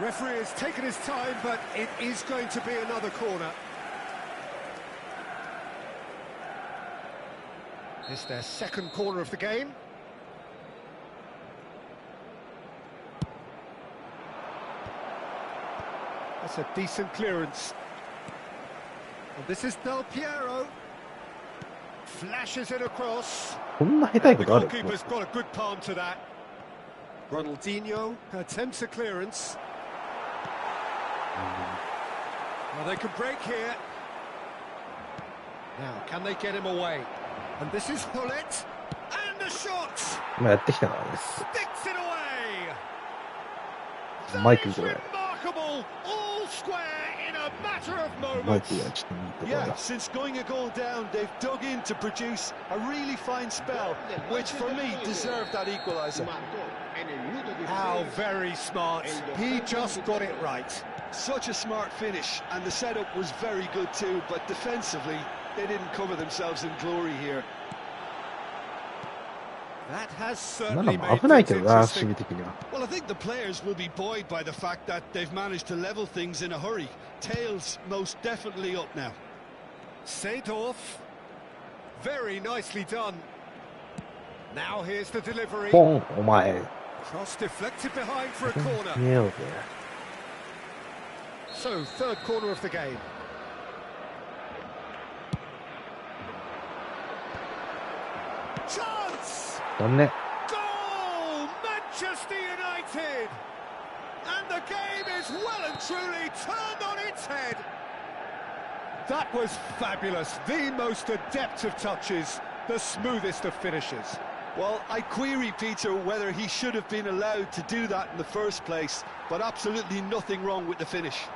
Referee has taken his time, but it is going to be another corner. It's their second corner of the game. That's a decent clearance. And this is Del Piero. Flashes it across. こんな下手い The ことある goalkeeper's got a good palm to that. Ronaldinho attempts a clearance. Well, they could break here. Now, can they get him away? And this is Hullet. And the shot! まあやってきたからです。 Sticks it away! マイクこれ。 Remarkable! All square in a matter of マイク moments. がちょっと見てこれ Yeah, だ。 since going a goal down, they've dug in to produce a really fine spell, which for me deserved that equaliser. How very smart. He just got it right. Such a smart finish, and the setup was very good too, but defensively, they didn't cover themselves in glory here. That has なん certainly か made 危ない things けどな、守 interesting. 備的には。 Well, I think the players will be buoyed by the fact that they've managed to level things in a hurry. Tails most definitely up now. Seedorf. Very nicely done. Now here's the delivery. ポン、お前。 Cross deflected behind for a corner. 見えようぜ。 So, third corner of the game. Chance! 残念。 Goal! Manchester United! And the game is well and truly turned on its head. That was fabulous. The most adept of touches, the smoothest of finishes. Well, I query, Peter, whether he should have been allowed to do that in the first place, but absolutely nothing wrong with the finish.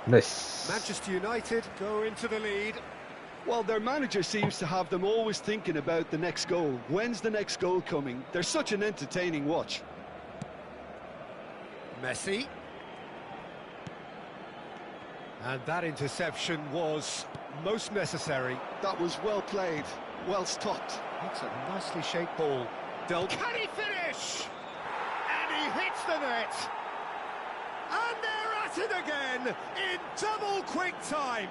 ナイス。 Manchester United go into the lead. Well, their manager seems to have them always thinking about the next goal. When's the next goal coming? They're such an entertaining watch. Messi. And that interception was most necessary. That was well played, well stopped. It's a nicely shaped ball. Can he finish? And he hits the net. And they're at it again in double quick time.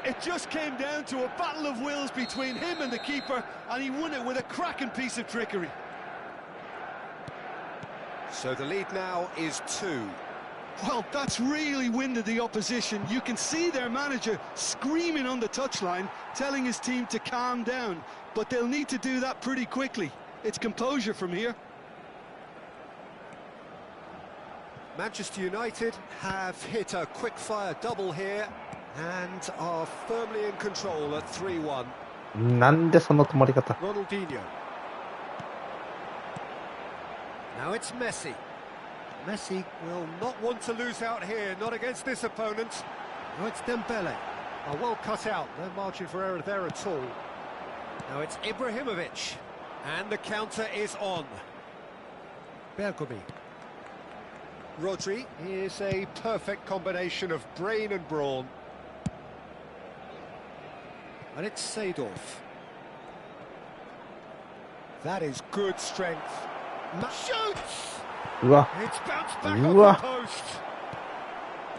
It just came down to a battle of wills between him and the keeper, and he won it with a cracking piece of trickery. So the lead now is 2. Well, that's really winded the opposition. You can see their manager screaming on the touchline, telling his team to calm down, but they'll need to do that pretty quickly. It's composure from here. Manchester United have hit a quick-fire double here and are firmly in control at 3-1. なんでその止まり方。 Ronaldinho. Now it's Messi. Messi will not want to lose out here, not against this opponent. Now it's Dembele. Oh, well cut out, no margin for error there at all. Now it's Ibrahimovic. And the counter is on. Bergomi. Rodri is a perfect combination of brain and brawn. And it's Seedorf. That is good strength. Shoots! うわ。 It's bounced back Ooh. off the post.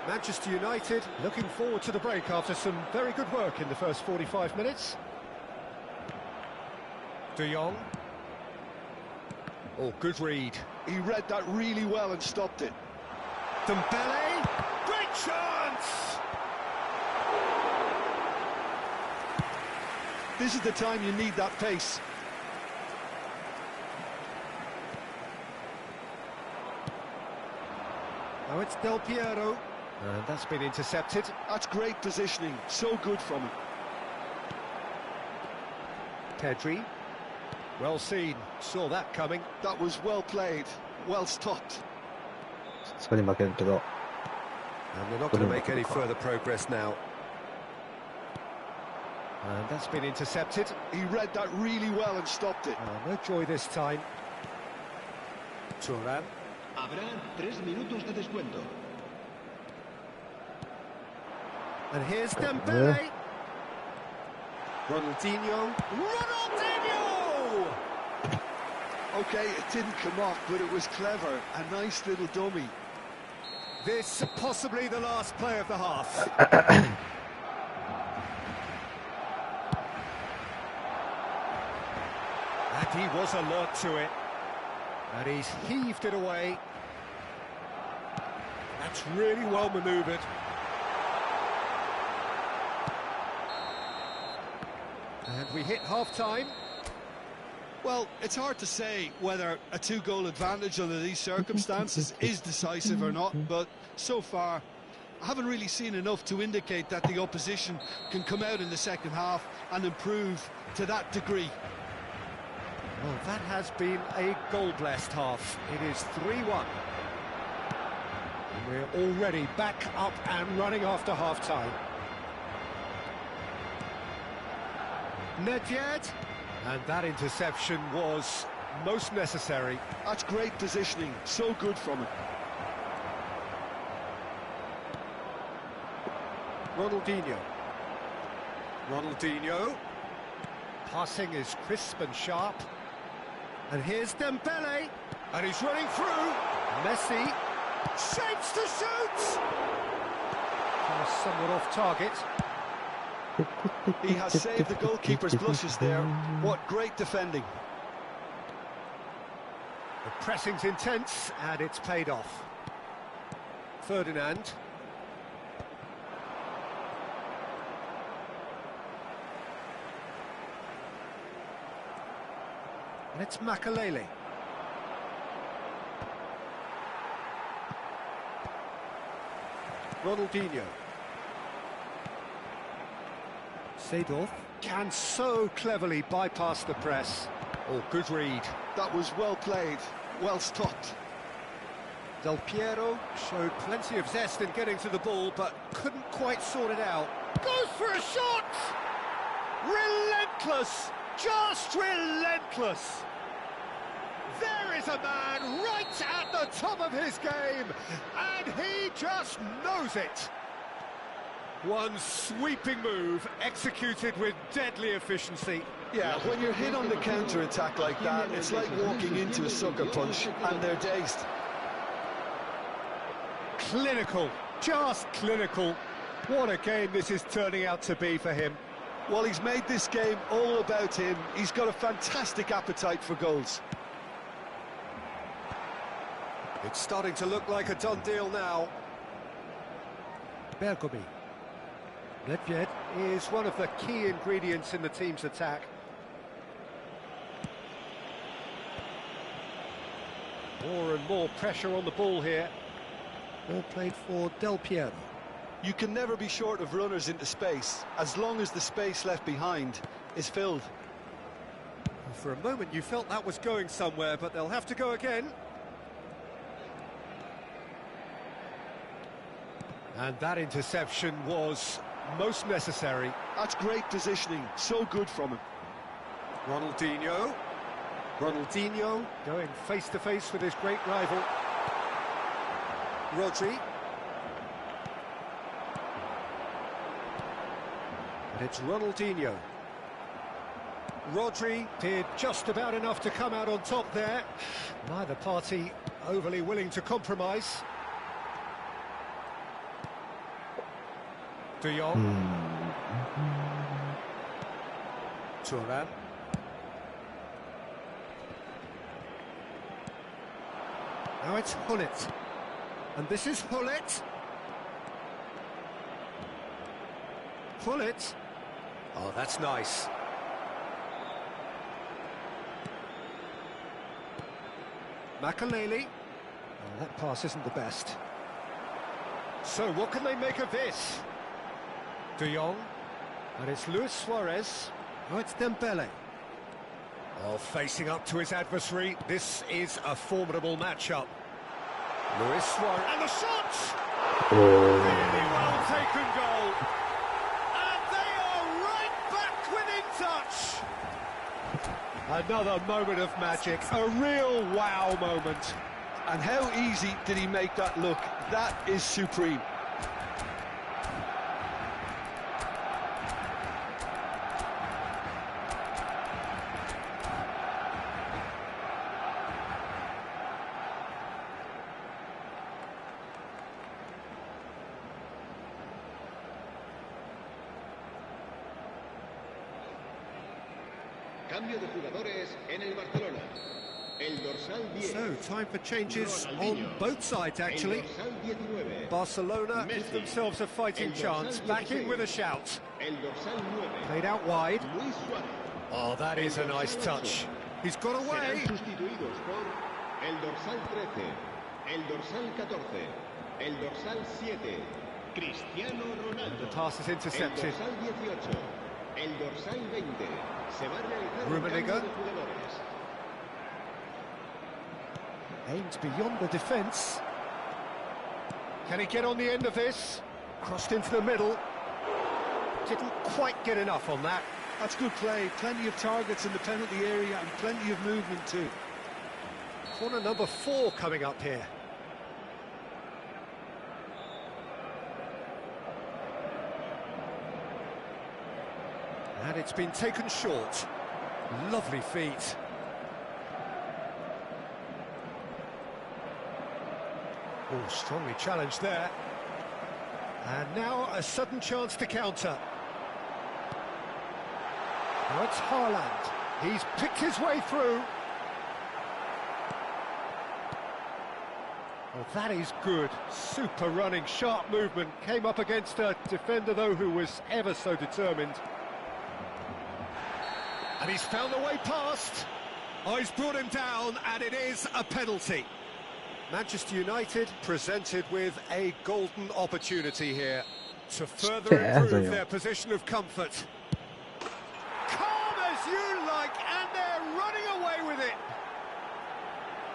Manchester United looking forward to the break after some very good work in the first 45 minutes. De Jong. Oh, good read. He read that really well and stopped it. Dembele. Great chance! This is the time you need that pace. Now it's Del Piero. And that's been intercepted. That's great positioning. So good from him. Pedri. Well seen, saw that coming. That was well played, well stopped. さすがに負けるけど。 And they're not going to make any further progress now. And that's been intercepted. He read that really well and stopped it. No joy this time. Turan. Habrá 3 minutos de descuento. And here's Dembele. Ronaldinho. Ronaldinho! Okay, it didn't come off, but it was clever. A nice little dummy. This possibly the last play of the half. And he was alert to it. And he's heaved it away. That's really well manoeuvred. And we hit half-time. Well, it's hard to say whether a 2-goal advantage under these circumstances is decisive or not, but so far I haven't really seen enough to indicate that the opposition can come out in the second half and improve to that degree. Well, that has been a goal-blessed half. It is 3-1. And we're already back up and running after half-time. Nedved. And that interception was most necessary. That's great positioning, so good from him. Ronaldinho. Ronaldinho. Passing is crisp and sharp. And here's Dembele. And he's running through. Messi. Shapes to shoot! Somewhat off target. He has saved the goalkeeper's blushes there. What great defending. The pressing's intense, and it's paid off. Ferdinand. And it's Makalele. Ronaldinho. Seedorf can so cleverly bypass the press. Oh, good read. That was well played, well stopped. Del Piero showed plenty of zest in getting to the ball, but couldn't quite sort it out. Goes for a shot! Relentless! Just relentless! There is a man right at the top of his game, and he just knows it. One sweeping move, executed with deadly efficiency. Yeah, when you're hit on the counter-attack like that, it's like walking into a sucker punch, and they're dazed. Clinical, just clinical. What a game this is turning out to be for him. Well, he's made this game all about him. He's got a fantastic appetite for goals. It's starting to look like a done deal now. Bergomi. Nedved is one of the key ingredients in the team's attack. More and more pressure on the ball here. Ball played for Del Piero. You can never be short of runners into space, as long as the space left behind is filled. For a moment you felt that was going somewhere, but they'll have to go again. And that interception was most necessary. That's great positioning, so good from him. Ronaldinho. Ronaldinho going face-to-face with his great rival. Rodri. And it's Ronaldinho. Rodri did just about enough to come out on top there. Neither party overly willing to compromise. De Jong. Turan. Now it's Hullet. And this is Hullet. Hullet. Oh, that's nice. Makalele. Oh, that pass isn't the best. So what can they make of this? De Jong. And it's Luis Suarez. Oh, it's Dembele. Well, facing up to his adversary, this is a formidable matchup. Luis Suarez, and the shot! Really well taken goal. And they are right back within touch. Another moment of magic, a real wow moment. And how easy did he make that look? That is supreme. Cambio de jugadores en el Barcelona. El dorsal 10. So, time for changes on both sides, actually. El dorsal 19. Barcelona give Messi. themselves a fighting El chance, dorsal back in 16. with a shout. El dorsal 9. Played out wide. Luis Suarez. Oh, that is a nice touch. He's got away. Serán sustituidos por el dorsal 13, el dorsal 14, el dorsal 7, Cristiano Ronaldo. The pass is intercepted. El dorsal 18, el dorsal 20. Se va a realizar un Rummenigge. cambio de jugadores. Aimed beyond the defence. Can he get on the end of this? Crossed into the middle. Didn't quite get enough on that. That's good play. Plenty of targets in the penalty area and plenty of movement too. Corner number 4 coming up here. And it's been taken short. Lovely feet. Oh, strongly challenged there. And now a sudden chance to counter. Now it's Haaland. He's picked his way through. Well, that is good. Super running, sharp movement. Came up against a defender, though, who was ever so determined. And he's found the way past. Oh, he's brought him down, and it is a penalty. Manchester United presented with a golden opportunity here to further improve their position of comfort. Calm as you like, and they're running away with it.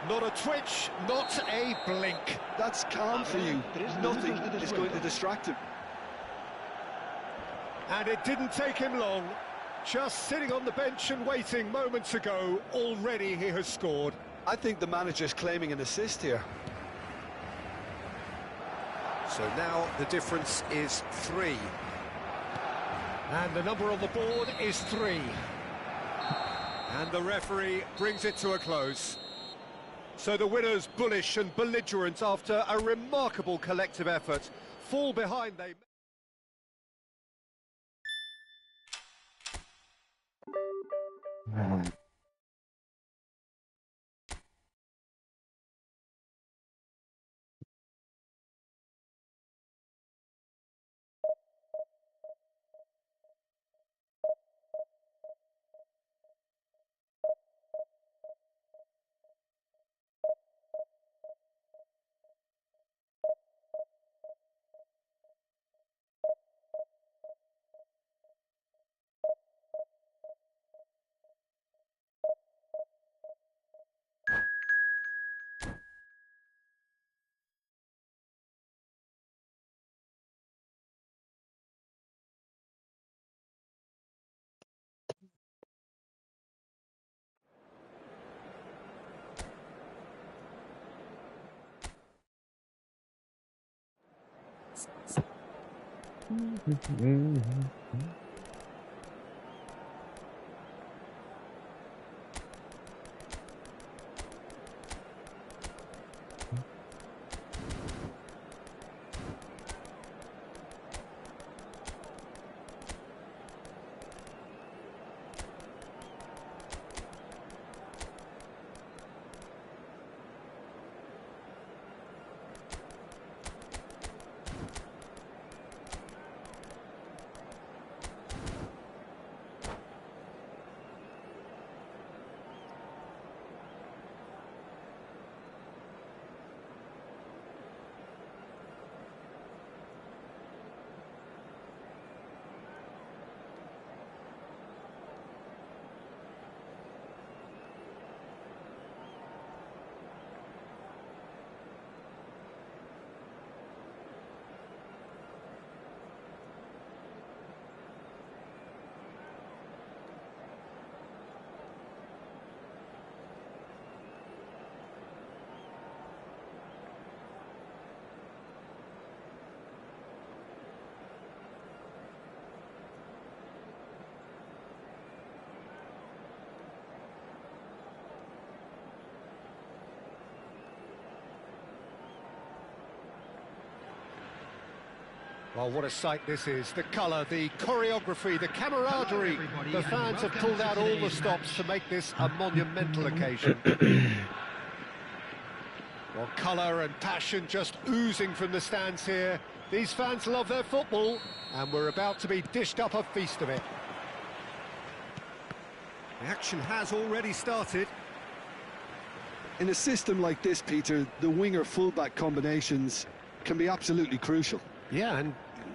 Not a twitch, not a blink. That's calm for you. Nothing is going to distract him. And it didn't take him long. Just sitting on the bench and waiting moments ago, already he has scored. I think the manager's claiming an assist here. So now the difference is 3. And the number on the board is 3. And the referee brings it to a close. So the winners, bullish and belligerent after a remarkable collective effort, fall behind they... Well, what a sight this is. The colour, the choreography, the camaraderie. The fans have pulled out all the stops to make this a monumental occasion. Well, colour and passion just oozing from the stands here. These fans love their football, and we're about to be dished up a feast of it. The action has already started. In a system like this, Peter, the winger-fullback combinations can be absolutely crucial. Yeah, and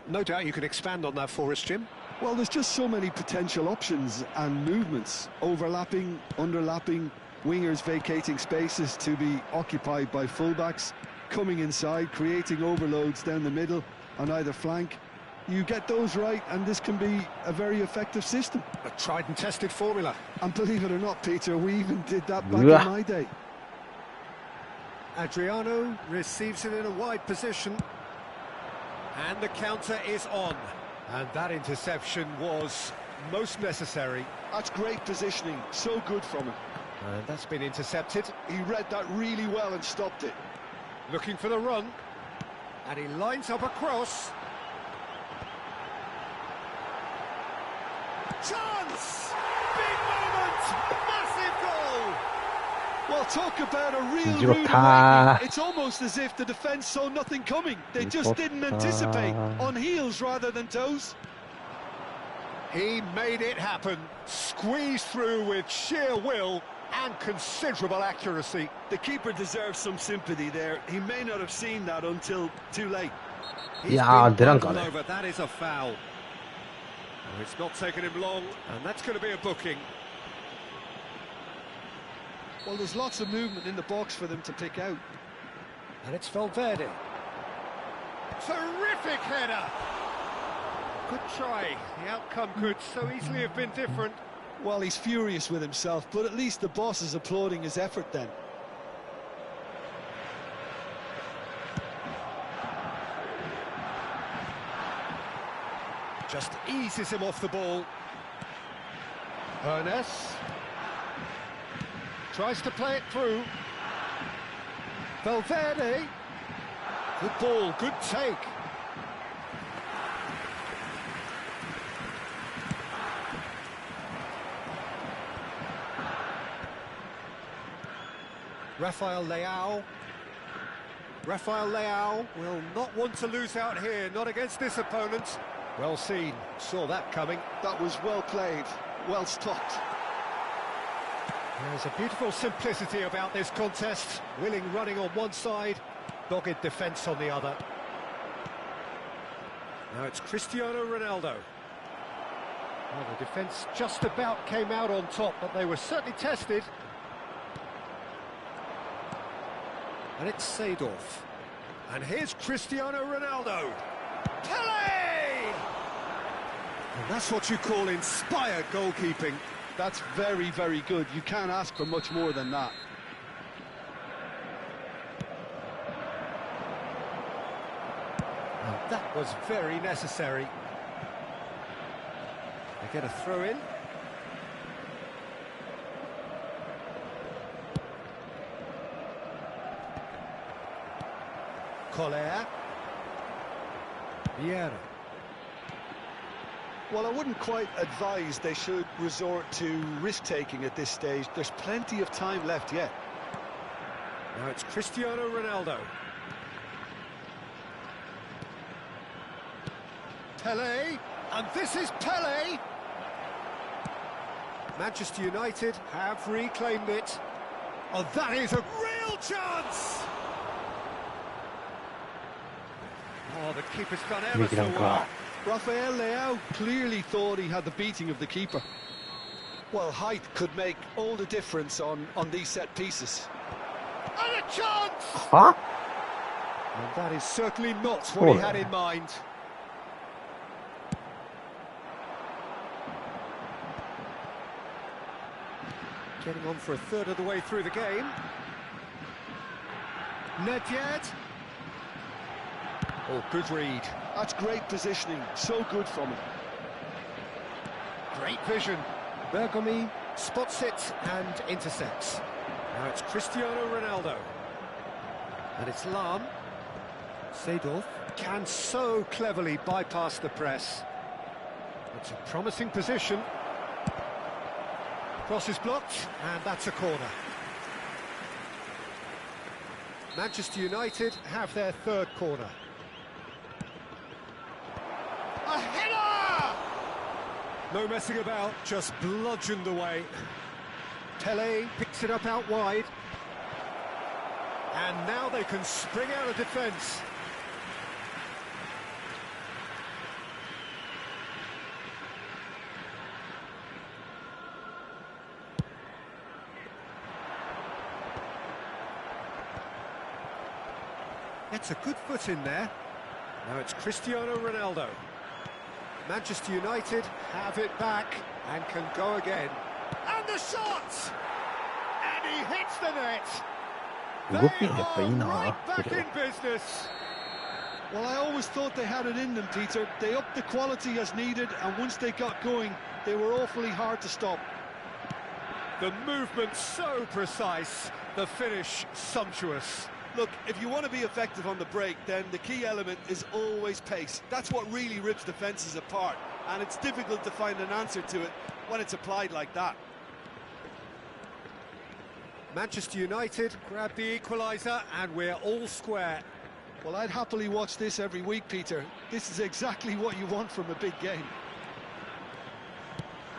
no doubt you can expand on that for us, Jim. Well, there's just so many potential options and movements. Overlapping, underlapping, wingers vacating spaces to be occupied by fullbacks, coming inside, creating overloads down the middle on either flank. You get those right, and this can be a very effective system. A tried and tested formula. And believe it or not, Peter, we even did that back in my day. Adriano receives it in a wide position. And the counter is on. And that interception was most necessary. That's great positioning, so good from him. And that's been intercepted. He read that really well and stopped it. Looking for the run. And he lines up a cross. Chance! Big moment! Massive goal! Well, talk about a real rude awakening. It's almost as if the defence saw nothing coming. They just didn't anticipate. On heels rather than toes. He made it happen. Squeezed through with sheer will and considerable accuracy. The keeper deserves some sympathy there. He may not have seen that until too late. Yeah, over. That is a foul. Oh, it's not taken him long, and that's going to be a booking. Well, there's lots of movement in the box for them to pick out. And it's Valverde. Terrific header! Good try. The outcome could so easily have been different. Well, he's furious with himself, but at least the boss is applauding his effort then. Just eases him off the ball. Ernest tries to play it through. Valverde. Good ball, good take. Rafael Leao. Rafael Leao will not want to lose out here, not against this opponent. Well seen, saw that coming. That was well played, well stopped. There's a beautiful simplicity about this contest. Willing running on one side, dogged defence on the other. Now it's Cristiano Ronaldo. Well, the defence just about came out on top, but they were certainly tested. And it's Seedorf. And here's Cristiano Ronaldo. Pele! And that's what you call inspired goalkeeping. That's very, very good. You can't ask for much more than that. Well, that was very necessary. They get a throw in. Collier. Vieira. Well, I wouldn't quite advise they should resort to risk-taking at this stage. There's plenty of time left yet. Now it's Cristiano Ronaldo. Pele, and this is Pele. Manchester United have reclaimed it. Oh, that is a real chance! Oh, the keeper's done ever so well. Rafael Leao clearly thought he had the beating of the keeper. Well, height could make all the difference on these set pieces. And a chance! Huh? And that is certainly not what he had in mind. Getting on for a third of the way through the game. Nedved. Oh, good read. That's great positioning, so good from him. Great vision. Bergomi spots it and intercepts. Now it's Cristiano Ronaldo. And it's Lam. Seedorf can so cleverly bypass the press. It's a promising position. Cross is blocked, and that's a corner. Manchester United have their third corner. A header! No messing about, just bludgeoned away. Pele picks it up out wide. And now they can spring out of defence. It's a good foot in there. Now it's Cristiano Ronaldo. Manchester United have it back and can go again. And the shot! And he hits the net. 動きやっぱいい They な are right こ back れ in business. Well, I always thought they had it in them, Peter. They upped the quality as needed, and once they got going, they were awfully hard to stop. The movement so precise, the finish sumptuous. Look, if you want to be effective on the break, then the key element is always pace. That's what really rips defences apart, and it's difficult to find an answer to it when it's applied like that. Manchester United grab the equaliser, and we're all square. Well, I'd happily watch this every week, Peter. This is exactly what you want from a big game.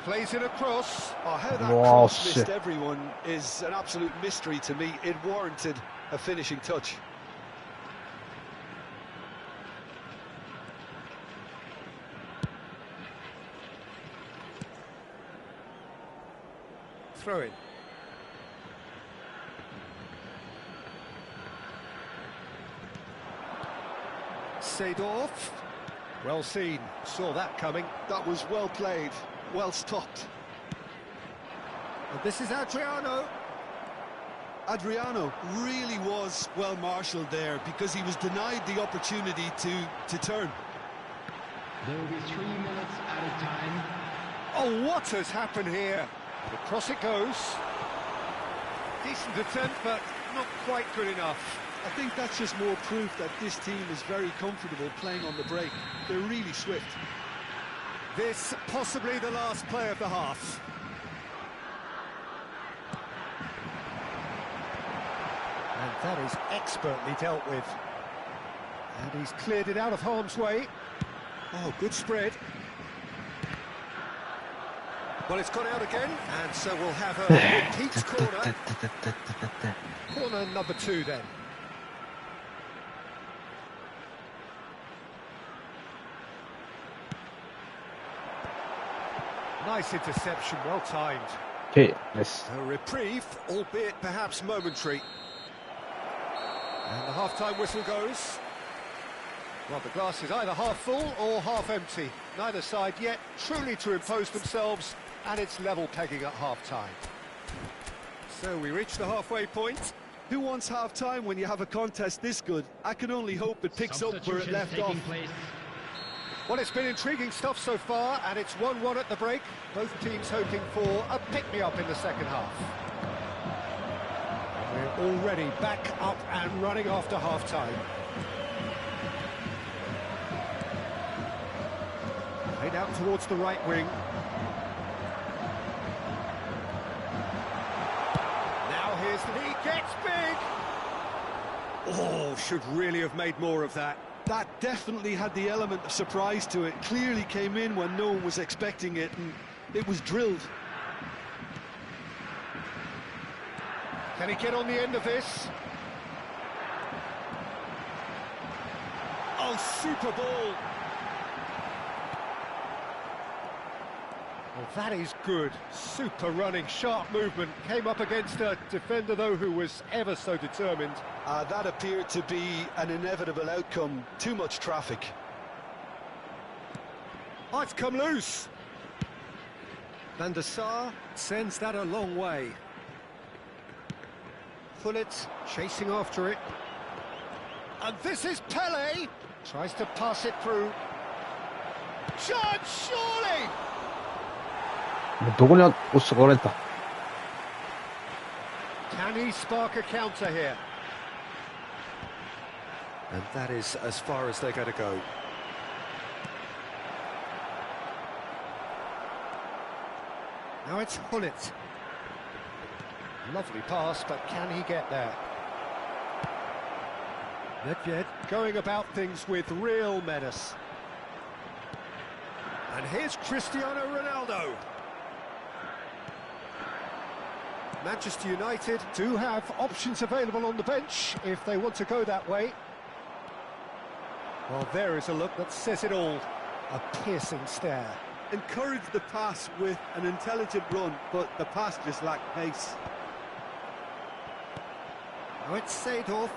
Plays in a cross. Oh, how that Wow, cross missed shit. everyone is an absolute mystery to me. It warranted a finishing touch. Throw in. Seedorf. Well seen. Saw that coming. That was well played, well stopped. And this is Adriano. Adriano really was well marshalled there because he was denied the opportunity to turn. There will be 3 minutes out of time. Oh, what has happened here? Across it goes. Decent attempt, but not quite good enough. I think that's just more proof that this team is very comfortable playing on the break. They're really swift. This possibly the last play of the half. And that is expertly dealt with. And he's cleared it out of harm's way. Oh, good spread. Well, it's gone out again, and so we'll have a repeat corner. Corner number 2 then. Nice interception, well timed. Okay, nice. A reprieve, albeit perhaps momentary. And the half-time whistle goes. Well, the glass is either half full or half empty. Neither side yet truly to impose themselves, and it's level pegging at half-time. So we reach the halfway point. Who wants half-time when you have a contest this good? I can only hope it picks up where it left off. Well, it's been intriguing stuff so far, and it's 1-1 at the break. Both teams hoping for a pick-me-up in the second half. We're already back up and running after half-time. Played out towards the right wing. Now here's the... He gets big! Oh, should really have made more of that. That definitely had the element of surprise to it. Clearly came in when no one was expecting it, and it was drilled. Can he get on the end of this? Oh, super ball! Well, that is good. Super running, sharp movement. Came up against a defender, though, who was ever so determined. That appeared to be an inevitable outcome. Too much traffic. Oh, it's come loose. Van der Sar sends that a long way. Pullet chasing after it. And this is Pele. Tries to pass it through. Chance, surely! どこに落ちたか割れた。 Can he spark a counter here? And that is as far as they're going to go. Now it's Hullet. Lovely pass, but can he get there? Nedved going about things with real menace. And here's Cristiano Ronaldo. Manchester United do have options available on the bench if they want to go that way. Well, there is a look that says it all. A piercing stare. Encourage the pass with an intelligent run, but the pass just lacked pace. Now it's Seedorf.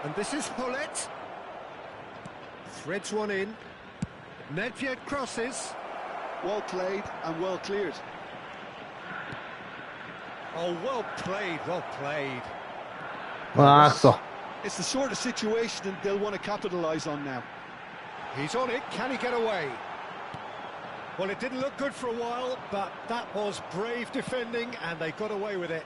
And this is Hullet. Threads one in. Nedved crosses. Well played and well cleared. Oh, well played, well played. So. It's the sort of situation they'll want to capitalise on now. He's on it, can he get away? Well, it didn't look good for a while, but that was brave defending and they got away with it.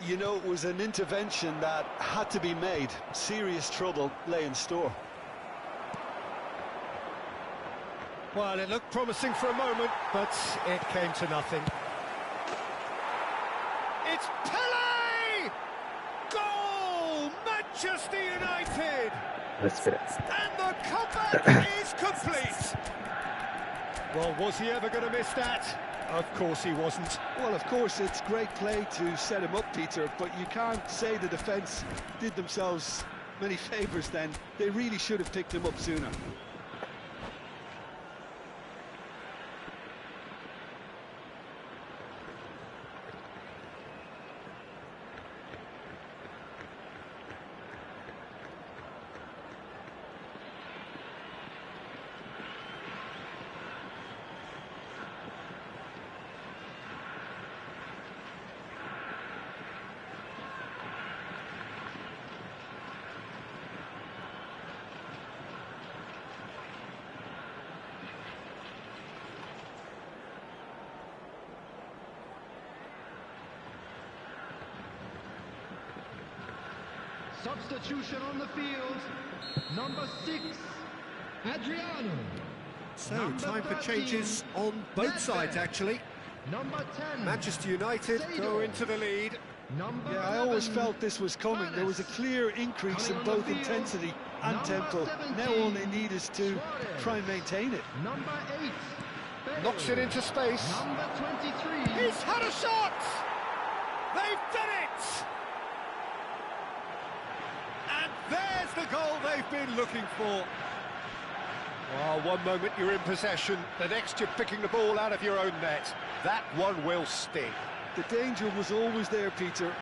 You know, it was an intervention that had to be made. Serious trouble lay in store. Well, it looked promising for a moment, but it came to nothing. It's Pele! Goal! Manchester United! And the comeback is complete! Well, was he ever going to miss that? Of course he wasn't. Well, of course, it's great play to set him up, Peter, but you can't say the defence did themselves many favours then. They really should have picked him up sooner. Substitution on the field. Number 6, Adriano. So, Number time for 13, changes on both sides, actually. Number 10, Manchester United go into the lead. Number Yeah, I always 11, felt this was coming. There was a clear increase in Coming on the both field, intensity and number tempo. 17, Now all they need is to Suarez. try and maintain it. Number 8, Bale. Knocks it into space. Number 23, He's had a shot! They've done it! And there's the goal they've been looking for. Well, one moment you're in possession, the next you're picking the ball out of your own net. That one will sting. The danger was always there, Peter.